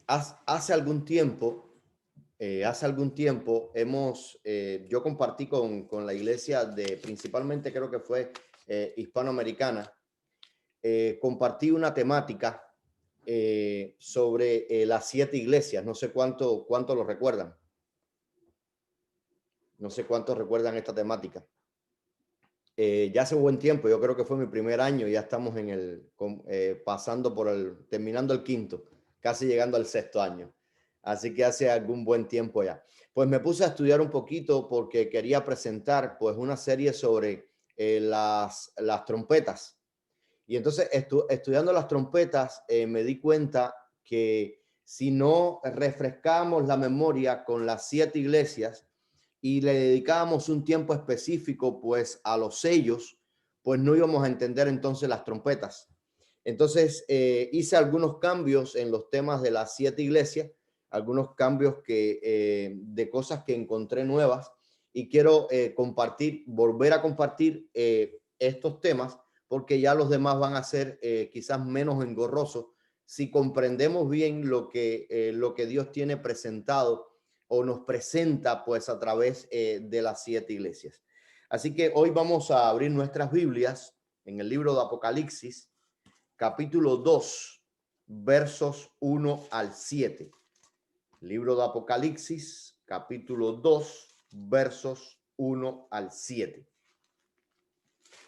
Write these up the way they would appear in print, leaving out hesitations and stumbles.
Hace algún tiempo, yo compartí con la iglesia principalmente creo que fue hispanoamericana, compartí una temática sobre las 7 iglesias. No sé cuánto lo recuerdan, no sé cuántos recuerdan esta temática. Ya hace buen tiempo, yo creo que fue mi primer año, ya estamos pasando terminando el quinto, casi llegando al sexto año. Así que hace algún buen tiempo ya. Pues me puse a estudiar un poquito porque quería presentar pues una serie sobre las trompetas. Y entonces estudiando las trompetas me di cuenta que si no refrescamos la memoria con las 7 iglesias, y le dedicábamos un tiempo específico pues a los sellos, pues no íbamos a entender entonces las trompetas. Entonces hice algunos cambios en los temas de las 7 iglesias, algunos cambios de cosas que encontré nuevas, y quiero volver a compartir estos temas, porque ya los demás van a ser quizás menos engorrosos si comprendemos bien lo que Dios tiene presentado o nos presenta pues a través de las 7 iglesias. Así que hoy vamos a abrir nuestras Biblias en el libro de Apocalipsis, capítulo 2, versos 1 al 7. Libro de Apocalipsis, capítulo 2, versos 1 al 7.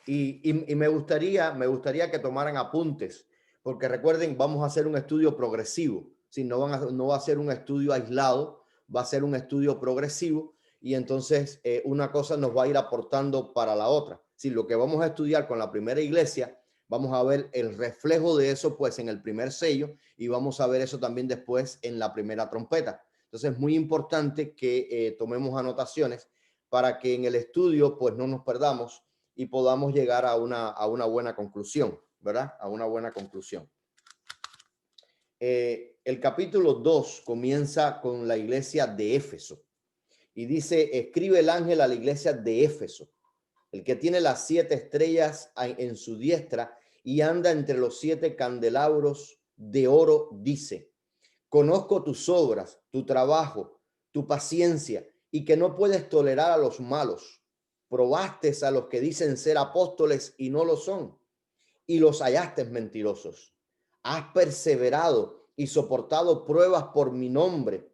Y me gustaría que tomaran apuntes, porque recuerden, vamos a hacer un estudio progresivo. Si no, no va a ser un estudio aislado, va a ser un estudio progresivo, y entonces una cosa nos va a ir aportando para la otra. Si lo que vamos a estudiar con la primera iglesia, vamos a ver el reflejo de eso pues en el primer sello, y vamos a ver eso también después en la primera trompeta. Entonces es muy importante que tomemos anotaciones para que en el estudio pues no nos perdamos y podamos llegar a una buena conclusión, ¿verdad? A una buena conclusión. El capítulo 2 comienza con la iglesia de Éfeso y dice: escribe el ángel a la iglesia de Éfeso, el que tiene las 7 estrellas en su diestra y anda entre los 7 candelabros de oro, dice: conozco tus obras, tu trabajo, tu paciencia, y que no puedes tolerar a los malos. Probaste a los que dicen ser apóstoles y no lo son, y los hallaste mentirosos. Has perseverado y soportado pruebas por mi nombre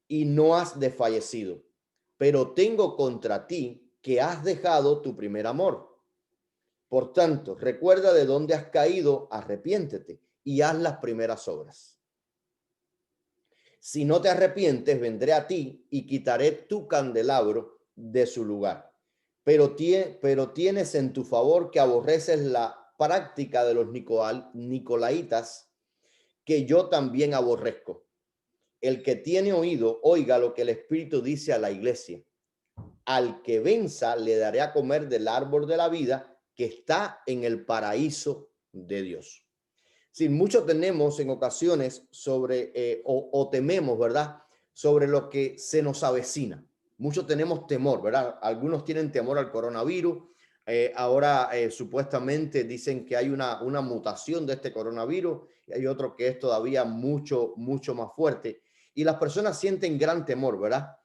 y no has desfallecido. Pero tengo contra ti que has dejado tu primer amor. Por tanto, recuerda de dónde has caído, arrepiéntete y haz las primeras obras. Si no te arrepientes, vendré a ti y quitaré tu candelabro de su lugar. Pero tienes en tu favor que aborreces la práctica de los nicolaitas, que yo también aborrezco. El que tiene oído, oiga lo que el Espíritu dice a la iglesia. Al que venza, le daré a comer del árbol de la vida que está en el paraíso de Dios. Sí, mucho tenemos en ocasiones o tememos, ¿verdad? Sobre lo que se nos avecina. Muchos tenemos temor, ¿verdad? Algunos tienen temor al coronavirus. Ahora supuestamente dicen que hay una mutación de este coronavirus, y hay otro que es todavía mucho más fuerte. Y las personas sienten gran temor, ¿verdad?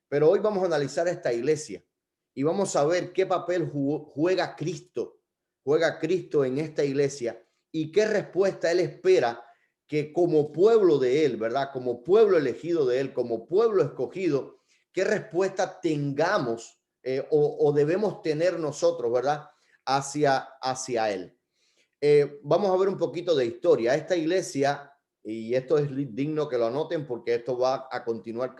Pero hoy vamos a analizar esta iglesia y vamos a ver qué papel juega Cristo en esta iglesia, y qué respuesta él espera que como pueblo de él, ¿verdad? Como pueblo elegido de él, como pueblo escogido, qué respuesta tengamos o debemos tener nosotros, ¿verdad? Hacia él. Vamos a ver un poquito de historia. Esta iglesia, y esto es digno que lo anoten porque esto va a continuar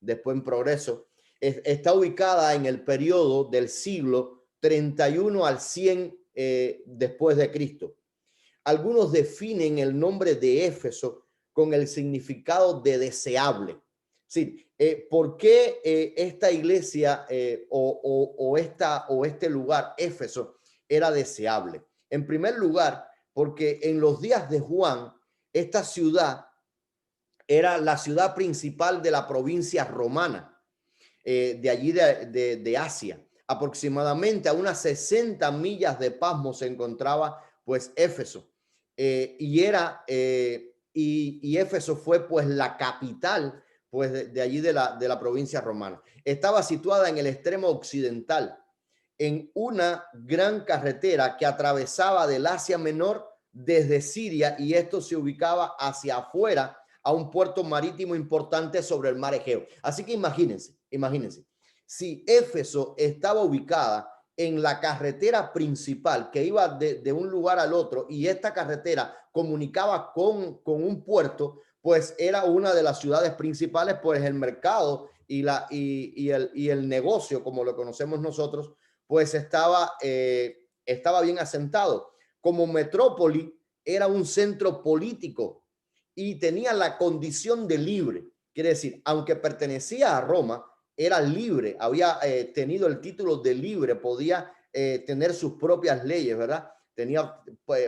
después en progreso, está ubicada en el periodo del siglo 31 al 100 después de Cristo. Algunos definen el nombre de Éfeso con el significado de deseable. Sí, ¿por qué esta iglesia o este lugar, Éfeso, era deseable? En primer lugar, porque en los días de Juan, esta ciudad era la ciudad principal de la provincia romana, de allí de Asia. Aproximadamente a unas 60 millas de Pasmo se encontraba pues Éfeso. Y y Éfeso fue pues la capital pues de allí de la provincia romana. Estaba situada en el extremo occidental, en una gran carretera que atravesaba del Asia Menor desde Siria, y esto se ubicaba hacia afuera a un puerto marítimo importante sobre el mar Egeo. Así que imagínense, si Éfeso estaba ubicada en la carretera principal que iba de un lugar al otro, y esta carretera comunicaba con un puerto, pues era una de las ciudades principales, pues el mercado y el negocio, como lo conocemos nosotros, pues estaba bien asentado. Como metrópoli era un centro político y tenía la condición de libre. Quiere decir, aunque pertenecía a Roma, era libre, había tenido el título de libre, podía tener sus propias leyes, ¿verdad?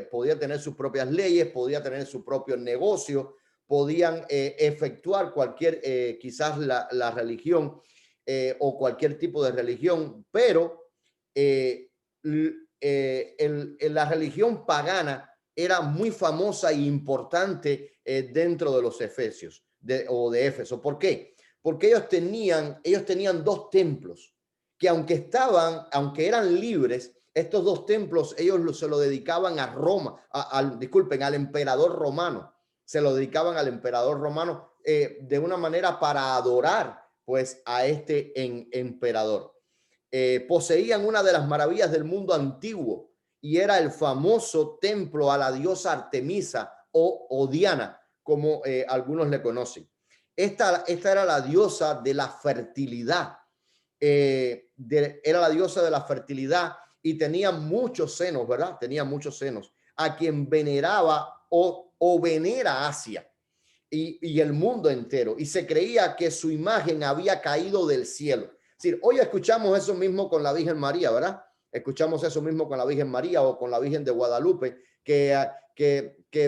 Podía tener sus propias leyes, podía tener su propio negocio, podían efectuar cualquier, quizás la religión o cualquier tipo de religión, pero la religión pagana era muy famosa e importante dentro de los efesios o de Éfeso. ¿Por qué? Porque ellos tenían dos templos que aunque eran libres, estos dos templos ellos se lo dedicaban a Roma, al emperador romano. Se lo dedicaban al emperador romano de una manera para adorar pues a este emperador. Poseían una de las maravillas del mundo antiguo y era el famoso templo a la diosa Artemisa o Diana, como algunos le conocen. Esta era la diosa de la fertilidad. Era la diosa de la fertilidad y tenía muchos senos, ¿verdad? Tenía muchos senos, a quien veneraba o venera Asia y el mundo entero. Y se creía que su imagen había caído del cielo. Es decir, hoy escuchamos eso mismo con la Virgen María, ¿verdad? Escuchamos eso mismo con la Virgen María o con la Virgen de Guadalupe, que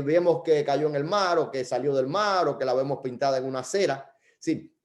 vemos que cayó en el mar o que salió del mar o que la vemos pintada en una acera. Sí,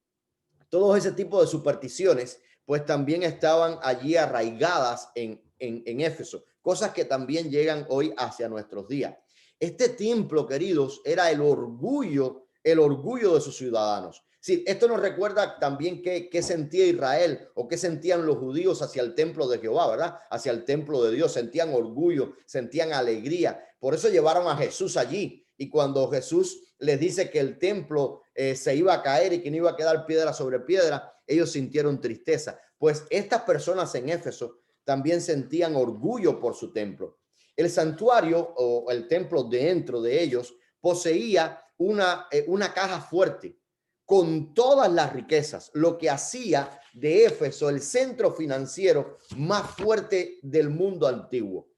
todo ese tipo de supersticiones pues también estaban allí arraigadas en Éfeso, cosas que también llegan hoy hacia nuestros días. Este templo, queridos, era el orgullo de sus ciudadanos. Sí, esto nos recuerda también qué sentía Israel o qué sentían los judíos hacia el templo de Jehová, ¿verdad? Hacia el templo de Dios. Sentían orgullo, sentían alegría. Por eso llevaron a Jesús allí. Y cuando Jesús les dice que el templo se iba a caer y que no iba a quedar piedra sobre piedra, ellos sintieron tristeza. Pues estas personas en Éfeso también sentían orgullo por su templo. El santuario o el templo dentro de ellos poseía una caja fuerte con todas las riquezas, lo que hacía de Éfeso el centro financiero más fuerte del mundo antiguo.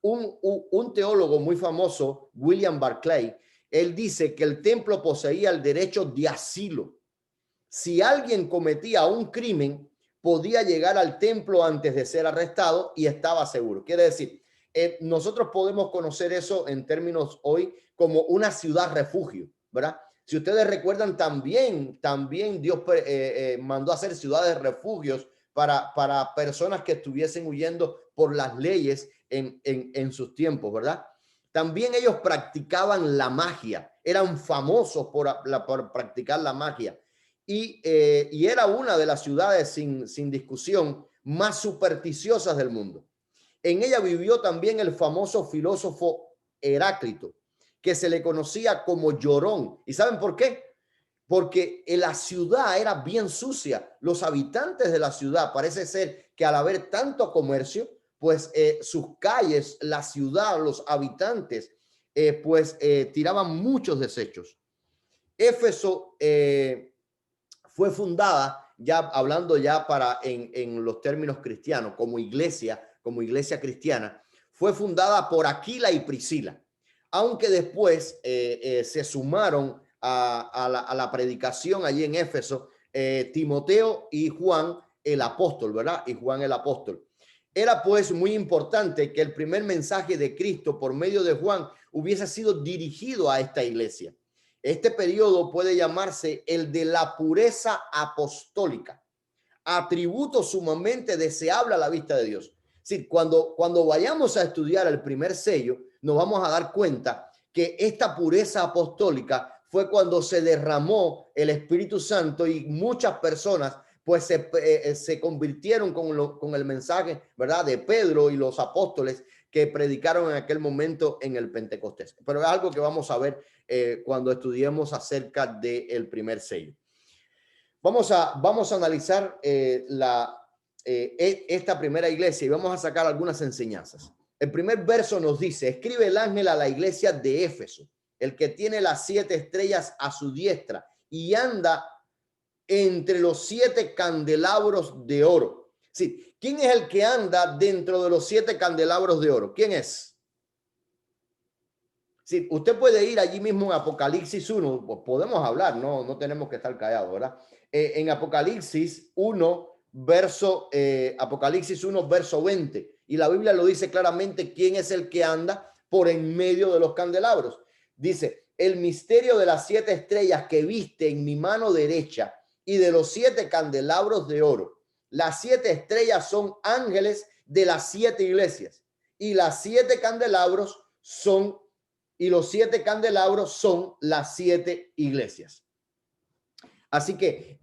Un teólogo muy famoso, William Barclay, él dice que el templo poseía el derecho de asilo. Si alguien cometía un crimen, podía llegar al templo antes de ser arrestado y estaba seguro. Quiere decir, nosotros podemos conocer eso en términos hoy como una ciudad refugio, ¿verdad? Si ustedes recuerdan, también Dios mandó a hacer ciudades refugios para personas que estuviesen huyendo por las leyes en sus tiempos, ¿verdad? También ellos practicaban la magia, eran famosos por practicar la magia. Y era una de las ciudades sin discusión más supersticiosas del mundo. En ella vivió también el famoso filósofo Heráclito, que se le conocía como Llorón. ¿Y saben por qué? Porque la ciudad era bien sucia. Los habitantes de la ciudad, parece ser que al haber tanto comercio, pues sus calles, la ciudad, los habitantes, tiraban muchos desechos. Éfeso fue fundada, ya hablando ya en los términos cristianos, como iglesia cristiana, fue fundada por Aquila y Priscila, aunque después se sumaron a la predicación allí en Éfeso Timoteo y Juan el apóstol, ¿verdad? Y Juan el apóstol. Era pues muy importante que el primer mensaje de Cristo por medio de Juan hubiese sido dirigido a esta iglesia. Este periodo puede llamarse el de la pureza apostólica, atributo sumamente deseable a la vista de Dios. Sí, cuando vayamos a estudiar el primer sello, nos vamos a dar cuenta que esta pureza apostólica fue cuando se derramó el Espíritu Santo y muchas personas pues se convirtieron con el mensaje, ¿verdad?, de Pedro y los apóstoles que predicaron en aquel momento en el Pentecostés. Pero es algo que vamos a ver cuando estudiemos acerca del primer sello. Vamos a analizar esta primera iglesia y vamos a sacar algunas enseñanzas. El primer verso nos dice: escribe el ángel a la iglesia de Éfeso, el que tiene las 7 estrellas a su diestra y anda entre los 7 candelabros de oro. Sí, ¿quién es el que anda dentro de los 7 candelabros de oro? ¿Quién es? Sí, usted puede ir allí mismo en Apocalipsis 1, pues podemos hablar, no tenemos que estar callados, ¿verdad? En Apocalipsis 1, Apocalipsis 1, verso 20. Y la Biblia lo dice claramente quién es el que anda por en medio de los candelabros. Dice: el misterio de las 7 estrellas que viste en mi mano derecha y de los 7 candelabros de oro. Las 7 estrellas son ángeles de las 7 iglesias y las 7 candelabros son, y los 7 candelabros son las 7 iglesias. Así que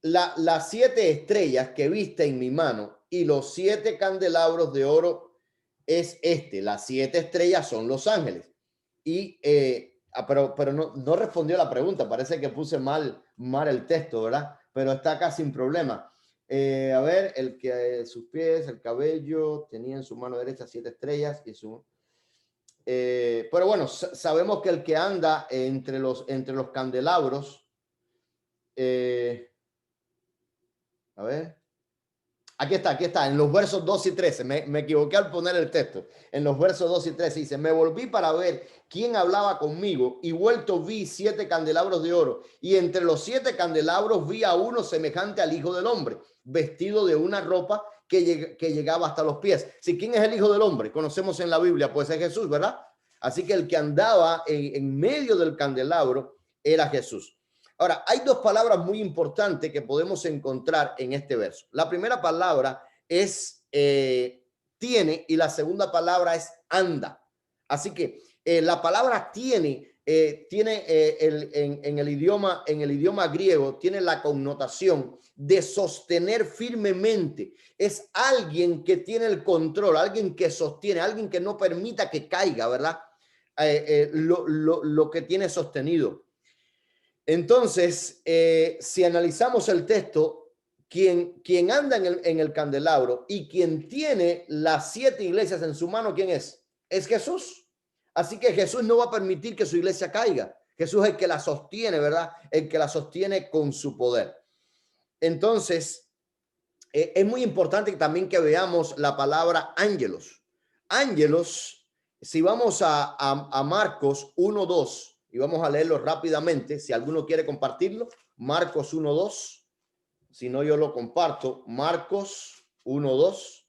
las 7 estrellas que viste en mi mano y los 7 candelabros de oro es las 7 estrellas son los ángeles. Y pero no respondió la pregunta, parece que puse mal el texto, ¿verdad? Pero está acá sin problema. A ver, el que sus pies, el cabello, tenía en su mano derecha 7 estrellas y su... pero bueno, sabemos que el que anda entre los candelabros, a ver, aquí está, en los versos 2 y 13, me equivoqué al poner el texto, en los versos 2 y 13 dice: me volví para ver quién hablaba conmigo y vuelto vi 7 candelabros de oro y entre los 7 candelabros vi a uno semejante al Hijo del Hombre, vestido de una ropa que llegaba hasta los pies. Sí, ¿quién es el Hijo del Hombre? Conocemos en la Biblia, pues es Jesús, ¿verdad? Así que el que andaba en medio del candelabro era Jesús. Ahora, hay 2 palabras muy importantes que podemos encontrar en este verso. La primera palabra es tiene y la segunda palabra es anda. Así que la palabra tiene en el idioma griego tiene la connotación de sostener firmemente. Es alguien que tiene el control, alguien que sostiene, alguien que no permita que caiga, ¿verdad? Lo que tiene sostenido. Entonces, si analizamos el texto, quien anda en el candelabro y quien tiene las 7 iglesias en su mano, ¿quién es? Es Jesús. Así que Jesús no va a permitir que su iglesia caiga. Jesús es el que la sostiene, ¿verdad? El que la sostiene con su poder. Entonces, es muy importante también que veamos la palabra ángelos. Ángelos, si vamos a Marcos 1:2, y vamos a leerlo rápidamente, si alguno quiere compartirlo, Marcos 1:2, si no yo lo comparto, Marcos 1:2,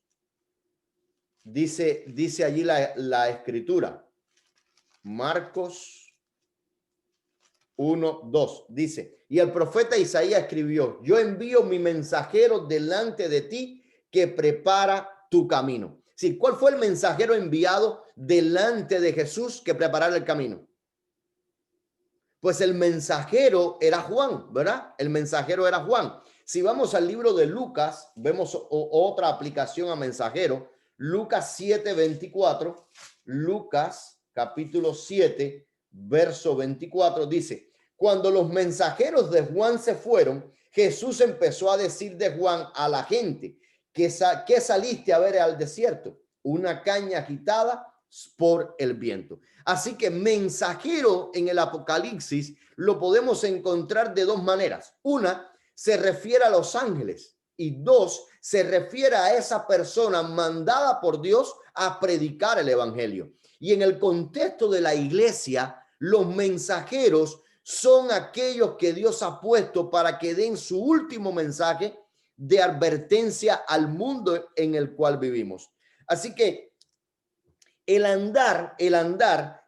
dice allí la escritura, Marcos 1:2, dice: y el profeta Isaías escribió: yo envío mi mensajero delante de ti que prepara tu camino. Sí, ¿cuál fue el mensajero enviado delante de Jesús que preparara el camino? Pues el mensajero era Juan, ¿verdad? El mensajero era Juan. Si vamos al libro de Lucas, vemos otra aplicación a mensajero. Lucas 7:24, Lucas capítulo 7, verso 24 dice: cuando los mensajeros de Juan se fueron, Jesús empezó a decir de Juan a la gente: ¿qué saliste a ver al desierto? Una caña agitada por el viento. Así que mensajero en el Apocalipsis lo podemos encontrar de 2 maneras. Una, se refiere a los ángeles, y 2, se refiere a esa persona mandada por Dios a predicar el evangelio. Y en el contexto de la iglesia, los mensajeros son aquellos que Dios ha puesto para que den su último mensaje de advertencia al mundo en el cual vivimos. Así que el andar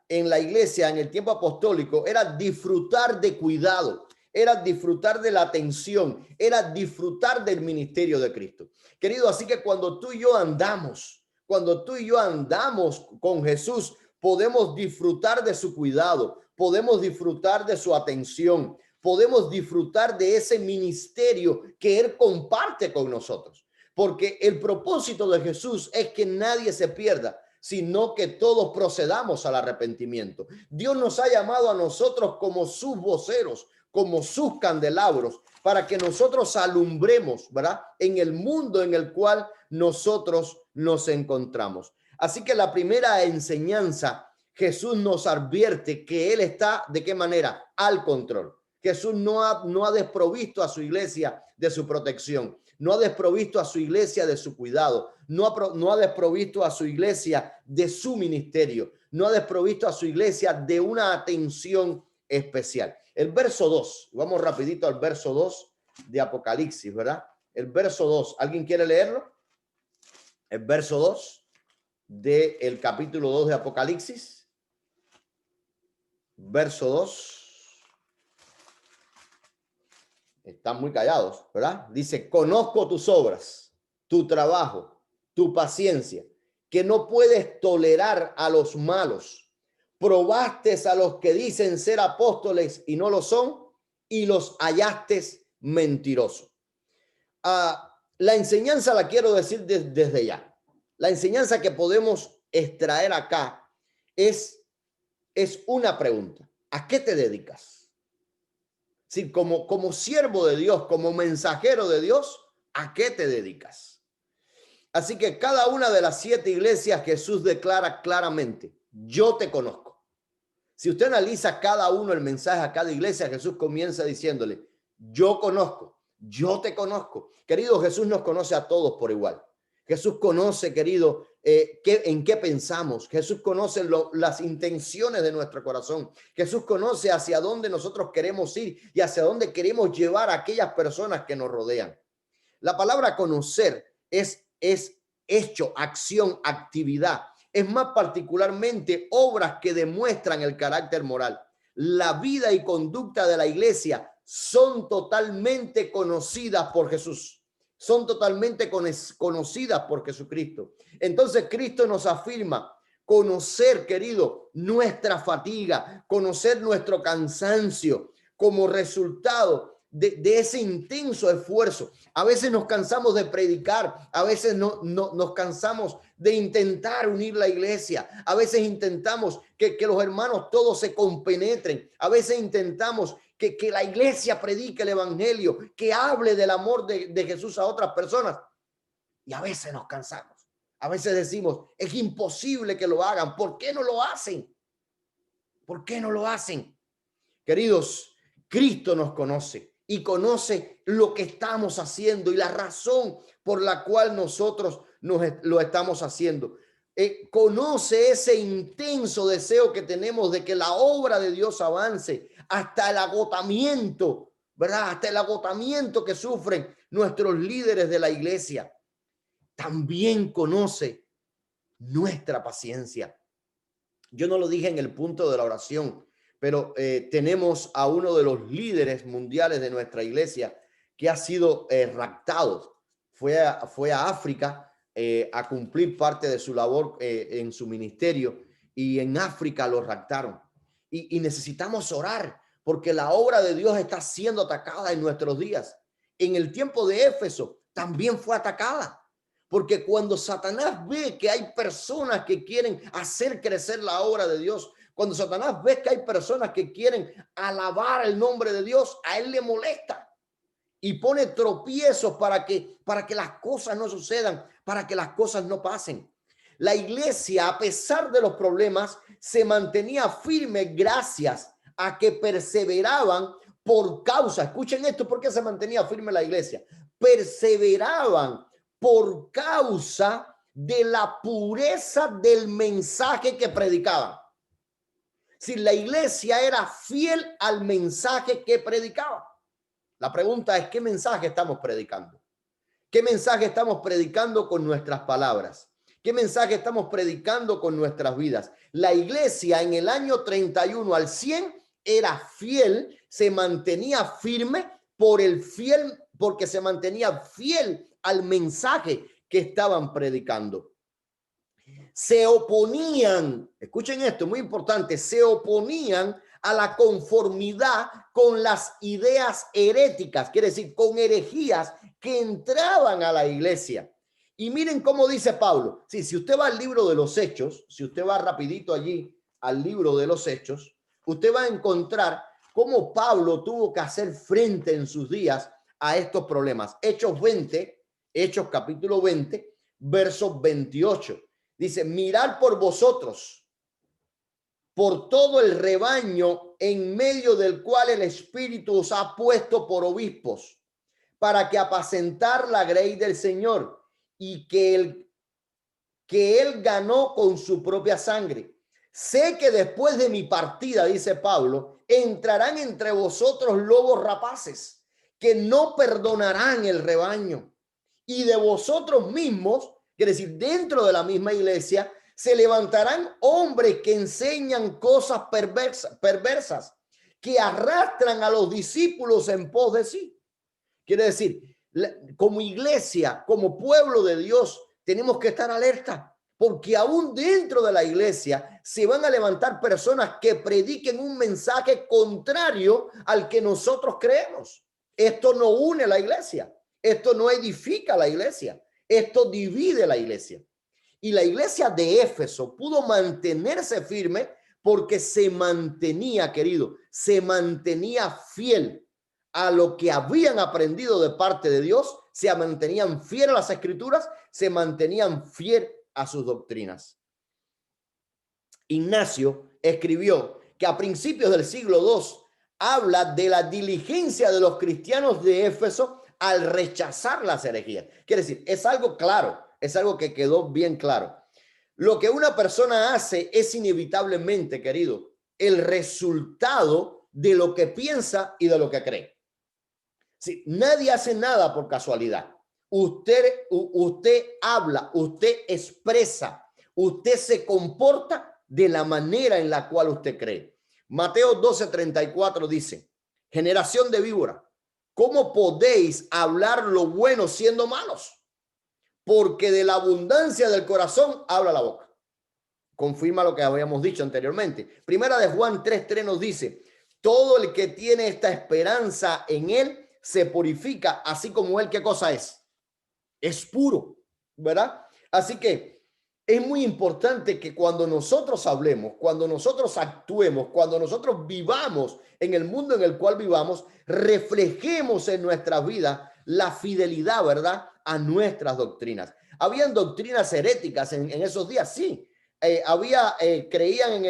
en la iglesia en el tiempo apostólico era disfrutar de cuidado, era disfrutar de la atención, era disfrutar del ministerio de Cristo. Querido, así que cuando tú y yo andamos con Jesús, podemos disfrutar de su cuidado, podemos disfrutar de su atención, podemos disfrutar de ese ministerio que Él comparte con nosotros. Porque el propósito de Jesús es que nadie se pierda, sino que todos procedamos al arrepentimiento. Dios nos ha llamado a nosotros como sus voceros, como sus candelabros, para que nosotros alumbremos, ¿verdad?, en el mundo en el cual nosotros nos encontramos. Así que la primera enseñanza, Jesús nos advierte que Él está, ¿de qué manera? Al control. Jesús no ha desprovisto a su iglesia de su protección, no ha desprovisto a su iglesia de su cuidado, no ha desprovisto a su iglesia de su ministerio, no ha desprovisto a su iglesia de una atención especial. El verso 2, vamos rapidito al verso 2 de Apocalipsis, ¿verdad? El verso 2, ¿alguien quiere leerlo? El verso 2 del capítulo 2 de Apocalipsis. Verso 2. Están muy callados, ¿verdad? Dice, conozco tus obras, tu trabajo, tu paciencia, que no puedes tolerar a los malos. Probaste a los que dicen ser apóstoles y no lo son, y los hallaste mentirosos. La enseñanza la quiero decir desde ya. La enseñanza que podemos extraer acá es una pregunta. ¿A qué te dedicas? Sí, como siervo de Dios, como mensajero de Dios, ¿a qué te dedicas? Así que cada una de las 7 iglesias Jesús declara claramente, yo te conozco. Si usted analiza cada uno el mensaje a cada iglesia, Jesús comienza diciéndole, yo conozco, yo te conozco. Querido, Jesús nos conoce a todos por igual. Jesús conoce, querido, en qué pensamos. Jesús conoce las intenciones de nuestro corazón. Jesús conoce hacia dónde nosotros queremos ir y hacia dónde queremos llevar a aquellas personas que nos rodean. La palabra conocer es hecho, acción, actividad. Es más particularmente obras que demuestran el carácter moral. La vida y conducta de la iglesia son totalmente conocidas por Jesús. Son totalmente conocidas por Jesucristo. Entonces Cristo nos afirma conocer, querido, nuestra fatiga, conocer nuestro cansancio como resultado de ese intenso esfuerzo. A veces nos cansamos de predicar, a veces nos cansamos de intentar unir la iglesia, a veces intentamos que los hermanos todos se compenetren, a veces intentamos que la iglesia predique el evangelio, que hable del amor de Jesús a otras personas. Y a veces nos cansamos. A veces decimos, es imposible que lo hagan. ¿Por qué no lo hacen? ¿Por qué no lo hacen? Queridos, Cristo nos conoce y conoce lo que estamos haciendo y la razón por la cual nosotros lo estamos haciendo. Conoce ese intenso deseo que tenemos de que la obra de Dios avance hasta el agotamiento, ¿verdad? Hasta el agotamiento que sufren nuestros líderes de la iglesia. También conoce nuestra paciencia. Yo no lo dije en el punto de la oración, pero tenemos a uno de los líderes mundiales de nuestra iglesia que ha sido raptado. Fue a África a cumplir parte de su labor en su ministerio, y en África lo raptaron. Y necesitamos orar porque la obra de Dios está siendo atacada en nuestros días. En el tiempo de Éfeso también fue atacada. Porque cuando Satanás ve que hay personas que quieren hacer crecer la obra de Dios, cuando Satanás ve que hay personas que quieren alabar el nombre de Dios, a él le molesta y pone tropiezos para que las cosas no sucedan, para que las cosas no pasen. La iglesia, a pesar de los problemas, se mantenía firme gracias a que perseveraban por causa. Escuchen esto, ¿por qué se mantenía firme la iglesia? Perseveraban por causa de la pureza del mensaje que predicaban. Si la iglesia era fiel al mensaje que predicaba. La pregunta es, ¿qué mensaje estamos predicando? ¿Qué mensaje estamos predicando con nuestras palabras? ¿Qué mensaje estamos predicando con nuestras vidas? La iglesia en el año 31 al 100 era fiel, se mantenía firme porque se mantenía fiel al mensaje que estaban predicando. se oponían, escuchen esto, muy importante, se oponían a la conformidad con las ideas heréticas, quiere decir, con herejías que entraban a la iglesia. Y miren cómo dice Pablo. Sí, si usted va al libro de los Hechos, si usted va rapidito allí al libro de los Hechos, usted va a encontrar cómo Pablo tuvo que hacer frente en sus días a estos problemas. Hechos 20, Hechos capítulo 20, verso 28. Dice, mirad por vosotros, por todo el rebaño en medio del cual el Espíritu os ha puesto por obispos, para que apacentar la grey del Señor, y que él ganó con su propia sangre. Sé que después de mi partida, dice Pablo, entrarán entre vosotros lobos rapaces, que no perdonarán el rebaño. Y de vosotros mismos, quiere decir, dentro de la misma iglesia, se levantarán hombres que enseñan cosas perversas, que arrastran a los discípulos en pos de sí. Quiere decir, como iglesia, como pueblo de Dios, tenemos que estar alerta, porque aún dentro de la iglesia se van a levantar personas que prediquen un mensaje contrario al que nosotros creemos. Esto no une a la iglesia, esto no edifica a la iglesia, esto divide la iglesia. Y la iglesia de Éfeso pudo mantenerse firme porque se mantenía, querido, se mantenía fiel a lo que habían aprendido de parte de Dios, se mantenían fiel a las escrituras, se mantenían fiel a sus doctrinas. Ignacio escribió que a principios del siglo II habla de la diligencia de los cristianos de Éfeso al rechazar las herejías. Quiere decir, es algo claro, es algo que quedó bien claro. Lo que una persona hace es inevitablemente, querido, el resultado de lo que piensa y de lo que cree. Sí, nadie hace nada por casualidad. Usted habla, usted expresa, usted se comporta de la manera en la cual usted cree. Mateo 12:34 dice, generación de víbora, ¿cómo podéis hablar lo bueno siendo malos? Porque de la abundancia del corazón habla la boca. Confirma lo que habíamos dicho anteriormente. Primera de Juan 3:3 nos dice, todo el que tiene esta esperanza en él se purifica, así como él, ¿qué cosa es? Es puro, ¿verdad? Así que es muy importante que cuando nosotros hablemos, cuando nosotros actuemos, cuando nosotros vivamos en el mundo en el cual vivamos, reflejemos en nuestra vida la fidelidad, ¿verdad?, a nuestras doctrinas. Habían doctrinas heréticas en esos días, sí. Creían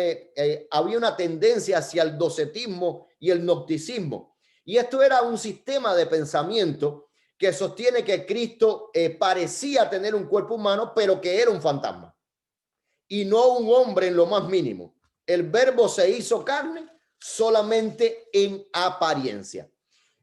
había una tendencia hacia el docetismo y el gnosticismo. Y esto era un sistema de pensamiento que sostiene que Cristo parecía tener un cuerpo humano, pero que era un fantasma y no un hombre en lo más mínimo. El verbo se hizo carne solamente en apariencia.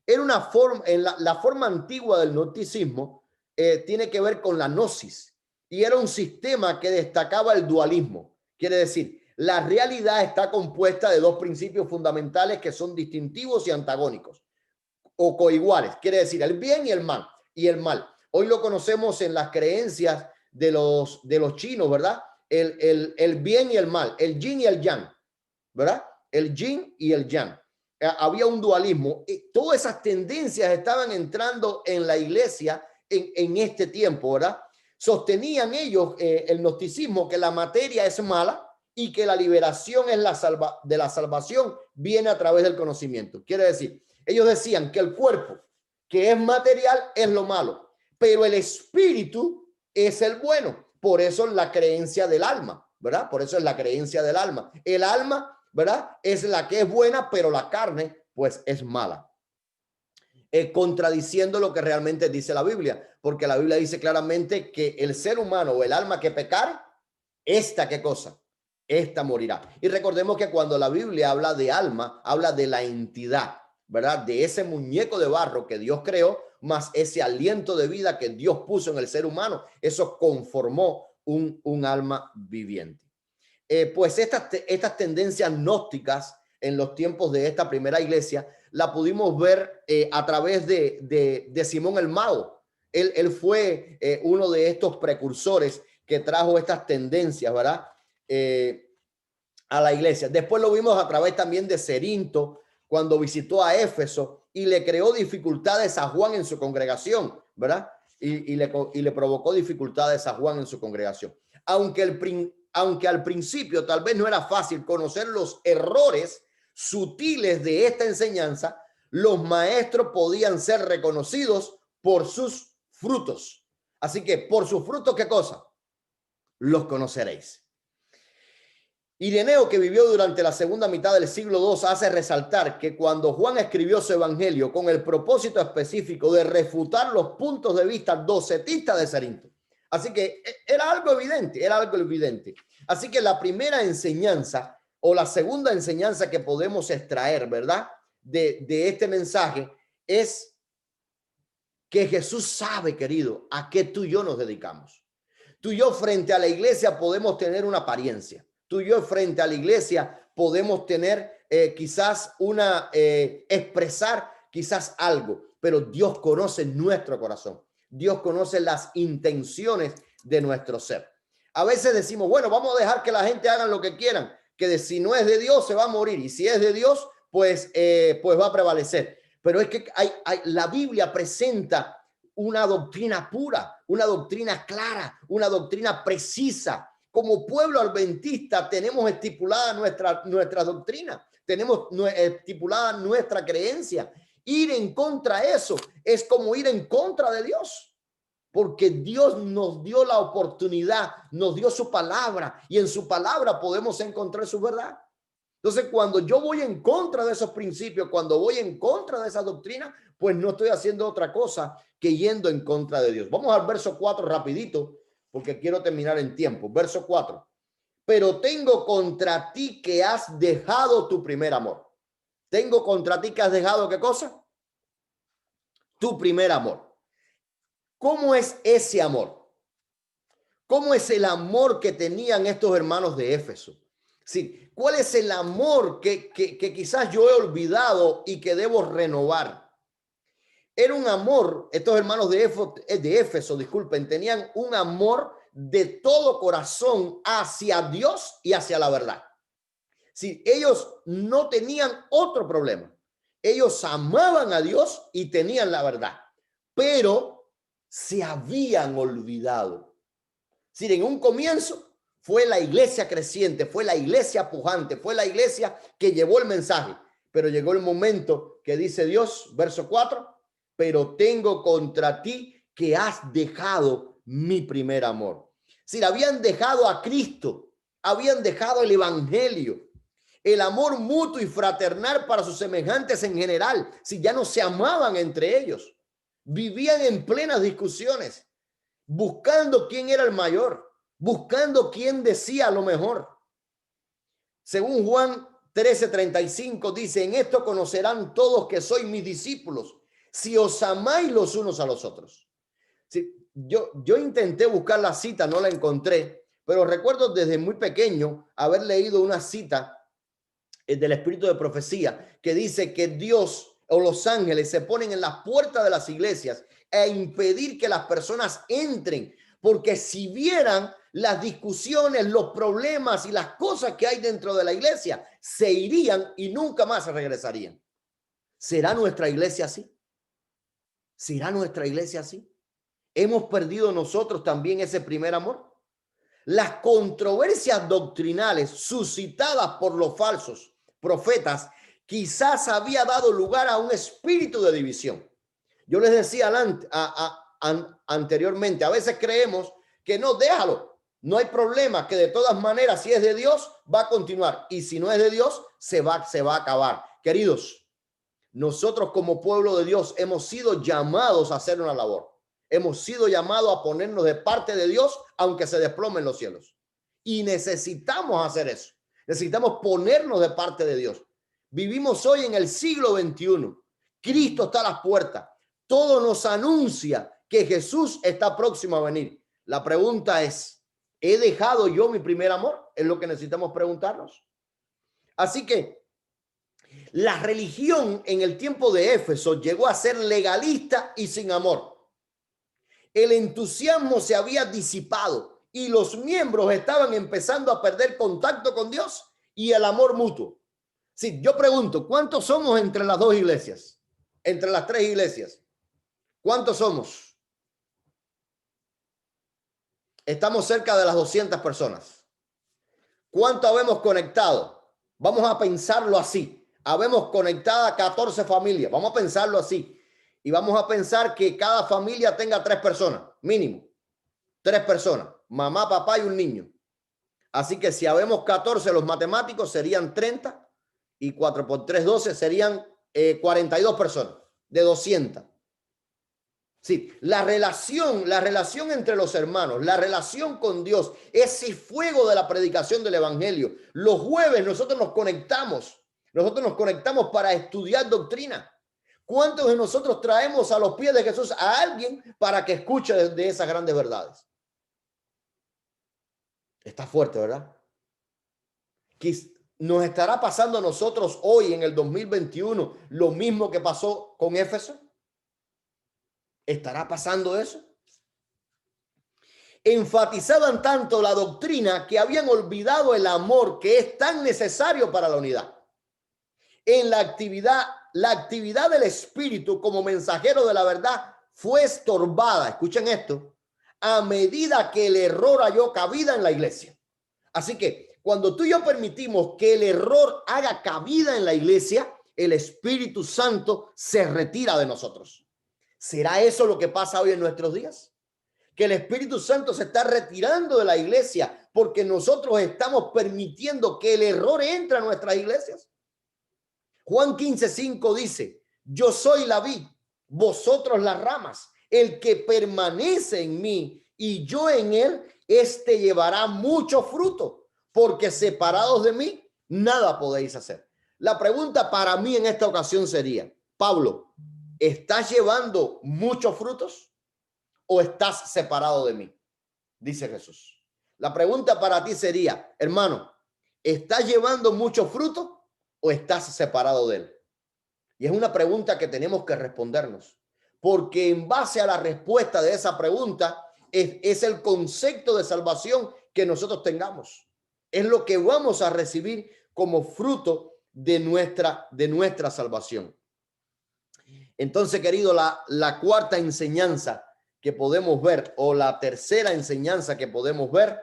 Era una forma, la forma antigua del gnosticismo tiene que ver con la gnosis y era un sistema que destacaba el dualismo. Quiere decir, la realidad está compuesta de dos principios fundamentales que son distintivos y antagónicos o coiguales. Quiere decir, el bien y el mal. Hoy lo conocemos en las creencias de los chinos, ¿verdad? El bien y el mal, el yin y el yang, ¿verdad? El yin y el yang. Había un dualismo. Todas esas tendencias estaban entrando en la iglesia en este tiempo, ¿verdad? Sostenían ellos, el gnosticismo, que la materia es mala y que la liberación es de la salvación viene a través del conocimiento. Quiere decir, ellos decían que el cuerpo, que es material, es lo malo, pero el espíritu es el bueno. Por eso la creencia del alma, ¿verdad? Por eso es la creencia del alma. El alma, ¿verdad?, es la que es buena, pero la carne, pues, es mala. Contradiciendo lo que realmente dice la Biblia, porque la Biblia dice claramente que el ser humano o el alma que pecare, esta, ¿qué cosa? Esta morirá. Y recordemos que cuando la Biblia habla de alma, habla de la entidad, ¿verdad? De ese muñeco de barro que Dios creó, más ese aliento de vida que Dios puso en el ser humano. Eso conformó un alma viviente. Pues estas tendencias gnósticas en los tiempos de esta primera iglesia la pudimos ver a través de Simón el Mago. Él fue uno de estos precursores que trajo estas tendencias, ¿verdad? A la iglesia. Después lo vimos a través también de Cerinto, cuando visitó a Éfeso y le creó dificultades a Juan en su congregación, ¿verdad? Y le provocó dificultades a Juan en su congregación. Aunque al principio tal vez no era fácil conocer los errores sutiles de esta enseñanza, los maestros podían ser reconocidos por sus frutos. Así que por sus frutos, ¿qué cosa? Los conoceréis. Ireneo, que vivió durante la segunda mitad del siglo II, hace resaltar que cuando Juan escribió su evangelio con el propósito específico de refutar los puntos de vista docetistas de Cerinto. Así que era algo evidente. Así que la primera enseñanza o la segunda enseñanza que podemos extraer, ¿verdad? De este mensaje es que Jesús sabe, querido, a qué tú y yo nos dedicamos. Tú y yo frente a la iglesia podemos tener una apariencia. Tú y yo frente a la iglesia podemos tener quizás expresar quizás algo, pero Dios conoce nuestro corazón. Dios conoce las intenciones de nuestro ser. A veces decimos, bueno, vamos a dejar que la gente haga lo que quieran, que si no es de Dios se va a morir y si es de Dios, pues va a prevalecer. Pero es que la Biblia presenta una doctrina pura, una doctrina clara, una doctrina precisa. Como pueblo adventista tenemos estipulada nuestra doctrina, tenemos estipulada nuestra creencia. Ir en contra de eso es como ir en contra de Dios, porque Dios nos dio la oportunidad, nos dio su palabra y en su palabra podemos encontrar su verdad. Entonces, cuando yo voy en contra de esos principios, cuando voy en contra de esa doctrina, pues no estoy haciendo otra cosa que yendo en contra de Dios. Vamos al verso 4 rapidito, porque quiero terminar en tiempo. Verso 4. Pero tengo contra ti que has dejado tu primer amor. Tengo contra ti que has dejado, ¿qué cosa? Tu primer amor. ¿Cómo es ese amor? ¿Cómo es el amor que tenían estos hermanos de Éfeso? Sí, ¿cuál es el amor que quizás yo he olvidado y que debo renovar? Era un amor, estos hermanos de Éfeso, disculpen, tenían un amor de todo corazón hacia Dios y hacia la verdad. Sí, ellos no tenían otro problema. Ellos amaban a Dios y tenían la verdad, pero se habían olvidado. Sí, en un comienzo fue la iglesia creciente, fue la iglesia pujante, fue la iglesia que llevó el mensaje, pero llegó el momento que dice Dios, verso 4, pero tengo contra ti que has dejado mi primer amor. Si habían dejado a Cristo, habían dejado el evangelio, el amor mutuo y fraternal para sus semejantes en general, si ya no se amaban entre ellos, vivían en plenas discusiones, buscando quién era el mayor, buscando quién decía lo mejor. Según Juan 13:35 dice, en esto conocerán todos que sois mis discípulos, si os amáis los unos a los otros. Sí, yo intenté buscar la cita, no la encontré, pero recuerdo desde muy pequeño haber leído una cita del espíritu de profecía que dice que Dios o los ángeles se ponen en las puertas de las iglesias e impedir que las personas entren, porque si vieran las discusiones, los problemas y las cosas que hay dentro de la iglesia, se irían y nunca más regresarían. ¿Será nuestra iglesia así? ¿Será nuestra iglesia así? ¿Hemos perdido nosotros también ese primer amor? Las controversias doctrinales suscitadas por los falsos profetas quizás había dado lugar a un espíritu de división. Yo les decía anteriormente, a veces creemos que no, déjalo, no hay problema, que de todas maneras si es de Dios va a continuar y si no es de Dios se va a acabar. Queridos, nosotros como pueblo de Dios hemos sido llamados a hacer una labor. Hemos sido llamados a ponernos de parte de Dios aunque se desplomen los cielos. Y necesitamos hacer eso. Necesitamos ponernos de parte de Dios. Vivimos hoy en el siglo XXI. Cristo está a las puertas. Todo nos anuncia que Jesús está próximo a venir. La pregunta es, ¿he dejado yo mi primer amor? Es lo que necesitamos preguntarnos. Así que la religión en el tiempo de Éfeso llegó a ser legalista y sin amor. El entusiasmo se había disipado y los miembros estaban empezando a perder contacto con Dios y el amor mutuo. Sí, yo pregunto, ¿cuántos somos entre las dos iglesias? Entre las tres iglesias. ¿Cuántos somos? Estamos cerca de las 200 personas. ¿Cuánto habemos conectado? Vamos a pensarlo así. Habemos conectado 14 familias. Vamos a pensarlo así. Y vamos a pensar que cada familia tenga 3 personas, mínimo. 3 personas. Mamá, papá y un niño. Así que si habemos 14, los matemáticos serían 30. Y 4 por 3, 12, serían 42 personas de 200. Sí, la relación entre los hermanos, la relación con Dios, ese fuego de la predicación del evangelio. Los jueves nosotros nos conectamos para estudiar doctrina. ¿Cuántos de nosotros traemos a los pies de Jesús a alguien para que escuche de esas grandes verdades? Está fuerte, ¿verdad? ¿Nos estará pasando a nosotros hoy en el 2021 lo mismo que pasó con Éfeso? ¿Estará pasando eso? Enfatizaban tanto la doctrina que habían olvidado el amor que es tan necesario para la unidad. En la actividad del Espíritu como mensajero de la verdad fue estorbada, escuchen esto, a medida que el error halló cabida en la iglesia. Así que cuando tú y yo permitimos que el error haga cabida en la iglesia, el Espíritu Santo se retira de nosotros. ¿Será eso lo que pasa hoy en nuestros días? Que el Espíritu Santo se está retirando de la iglesia porque nosotros estamos permitiendo que el error entre a nuestras iglesias. Juan 15:5 dice, yo soy la vid, vosotros las ramas. El que permanece en mí y yo en él, este llevará mucho fruto, porque separados de mí, nada podéis hacer. La pregunta para mí en esta ocasión sería, Pablo, ¿estás llevando muchos frutos o estás separado de mí? Dice Jesús. La pregunta para ti sería, hermano, ¿estás llevando mucho fruto o estás separado de él? Y es una pregunta que tenemos que respondernos, porque en base a la respuesta de esa pregunta es el concepto de salvación que nosotros tengamos. Es lo que vamos a recibir como fruto de nuestra salvación. Entonces, querido, la cuarta enseñanza que podemos ver, o la tercera enseñanza que podemos ver,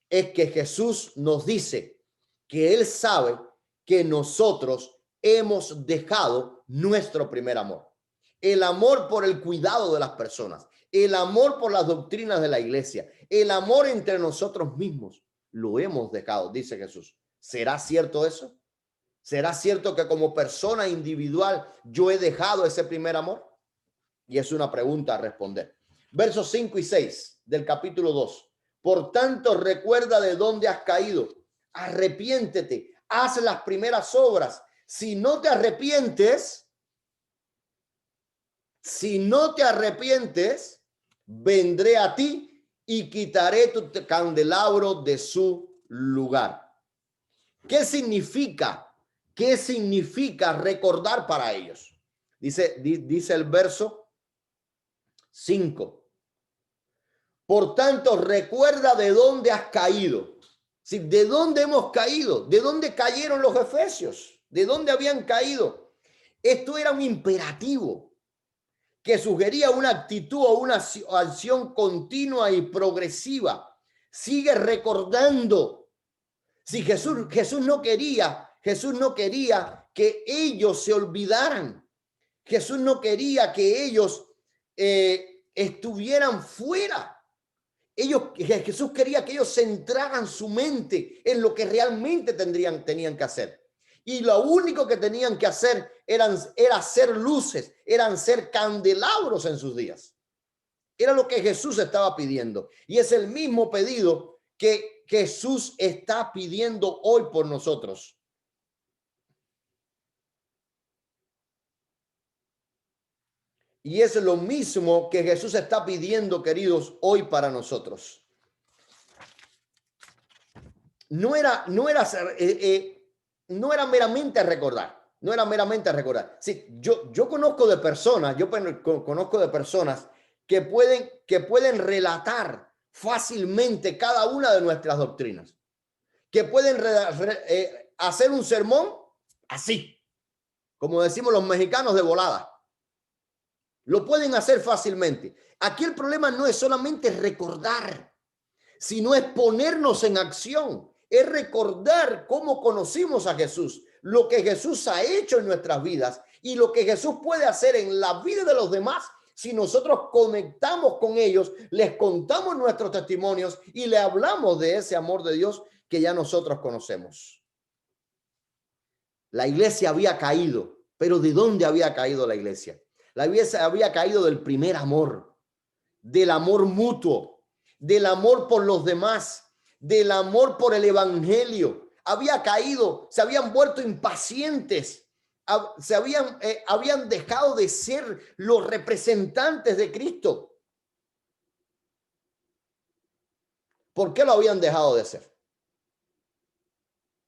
es que Jesús nos dice que Él sabe que nosotros hemos dejado nuestro primer amor. El amor por el cuidado de las personas, el amor por las doctrinas de la iglesia, el amor entre nosotros mismos, lo hemos dejado, dice Jesús. ¿Será cierto eso? ¿Será cierto que como persona individual yo he dejado ese primer amor? Y es una pregunta a responder. Versos 5 y 6 del capítulo 2. Por tanto, recuerda de dónde has caído. Arrepiéntete, haz las primeras obras. Si no te arrepientes, vendré a ti y quitaré tu candelabro de su lugar. ¿Qué significa? ¿Qué significa recordar para ellos? Dice el verso 5. Por tanto, recuerda de dónde has caído. ¿Sí? ¿De dónde hemos caído? ¿De dónde cayeron los efesios? ¿De dónde habían caído? Esto era un imperativo que sugería una actitud o una acción continua y progresiva. Sigue recordando. Si Jesús no quería que ellos se olvidaran. Jesús no quería que ellos estuvieran fuera. Jesús quería que ellos centraran su mente en lo que realmente tenían que hacer. Y lo único que tenían que hacer era ser luces, eran ser candelabros en sus días. Era lo que Jesús estaba pidiendo. Y es el mismo pedido que Jesús está pidiendo hoy por nosotros. Y es lo mismo que Jesús está pidiendo, queridos, hoy para nosotros. No era meramente recordar. No era meramente recordar. Sí, yo conozco de personas, que pueden relatar fácilmente cada una de nuestras doctrinas, que pueden hacer un sermón así, como decimos los mexicanos, de volada. Lo pueden hacer fácilmente. Aquí el problema no es solamente recordar, sino es ponernos en acción, es recordar cómo conocimos a Jesús, lo que Jesús ha hecho en nuestras vidas y lo que Jesús puede hacer en la vida de los demás si nosotros conectamos con ellos, les contamos nuestros testimonios y le hablamos de ese amor de Dios que ya nosotros conocemos. La iglesia había caído, pero ¿de dónde había caído la iglesia? La iglesia había caído del primer amor, del amor mutuo, del amor por los demás, del amor por el evangelio. Había caído, se habían vuelto impacientes, habían dejado de ser los representantes de Cristo. ¿Por qué lo habían dejado de ser?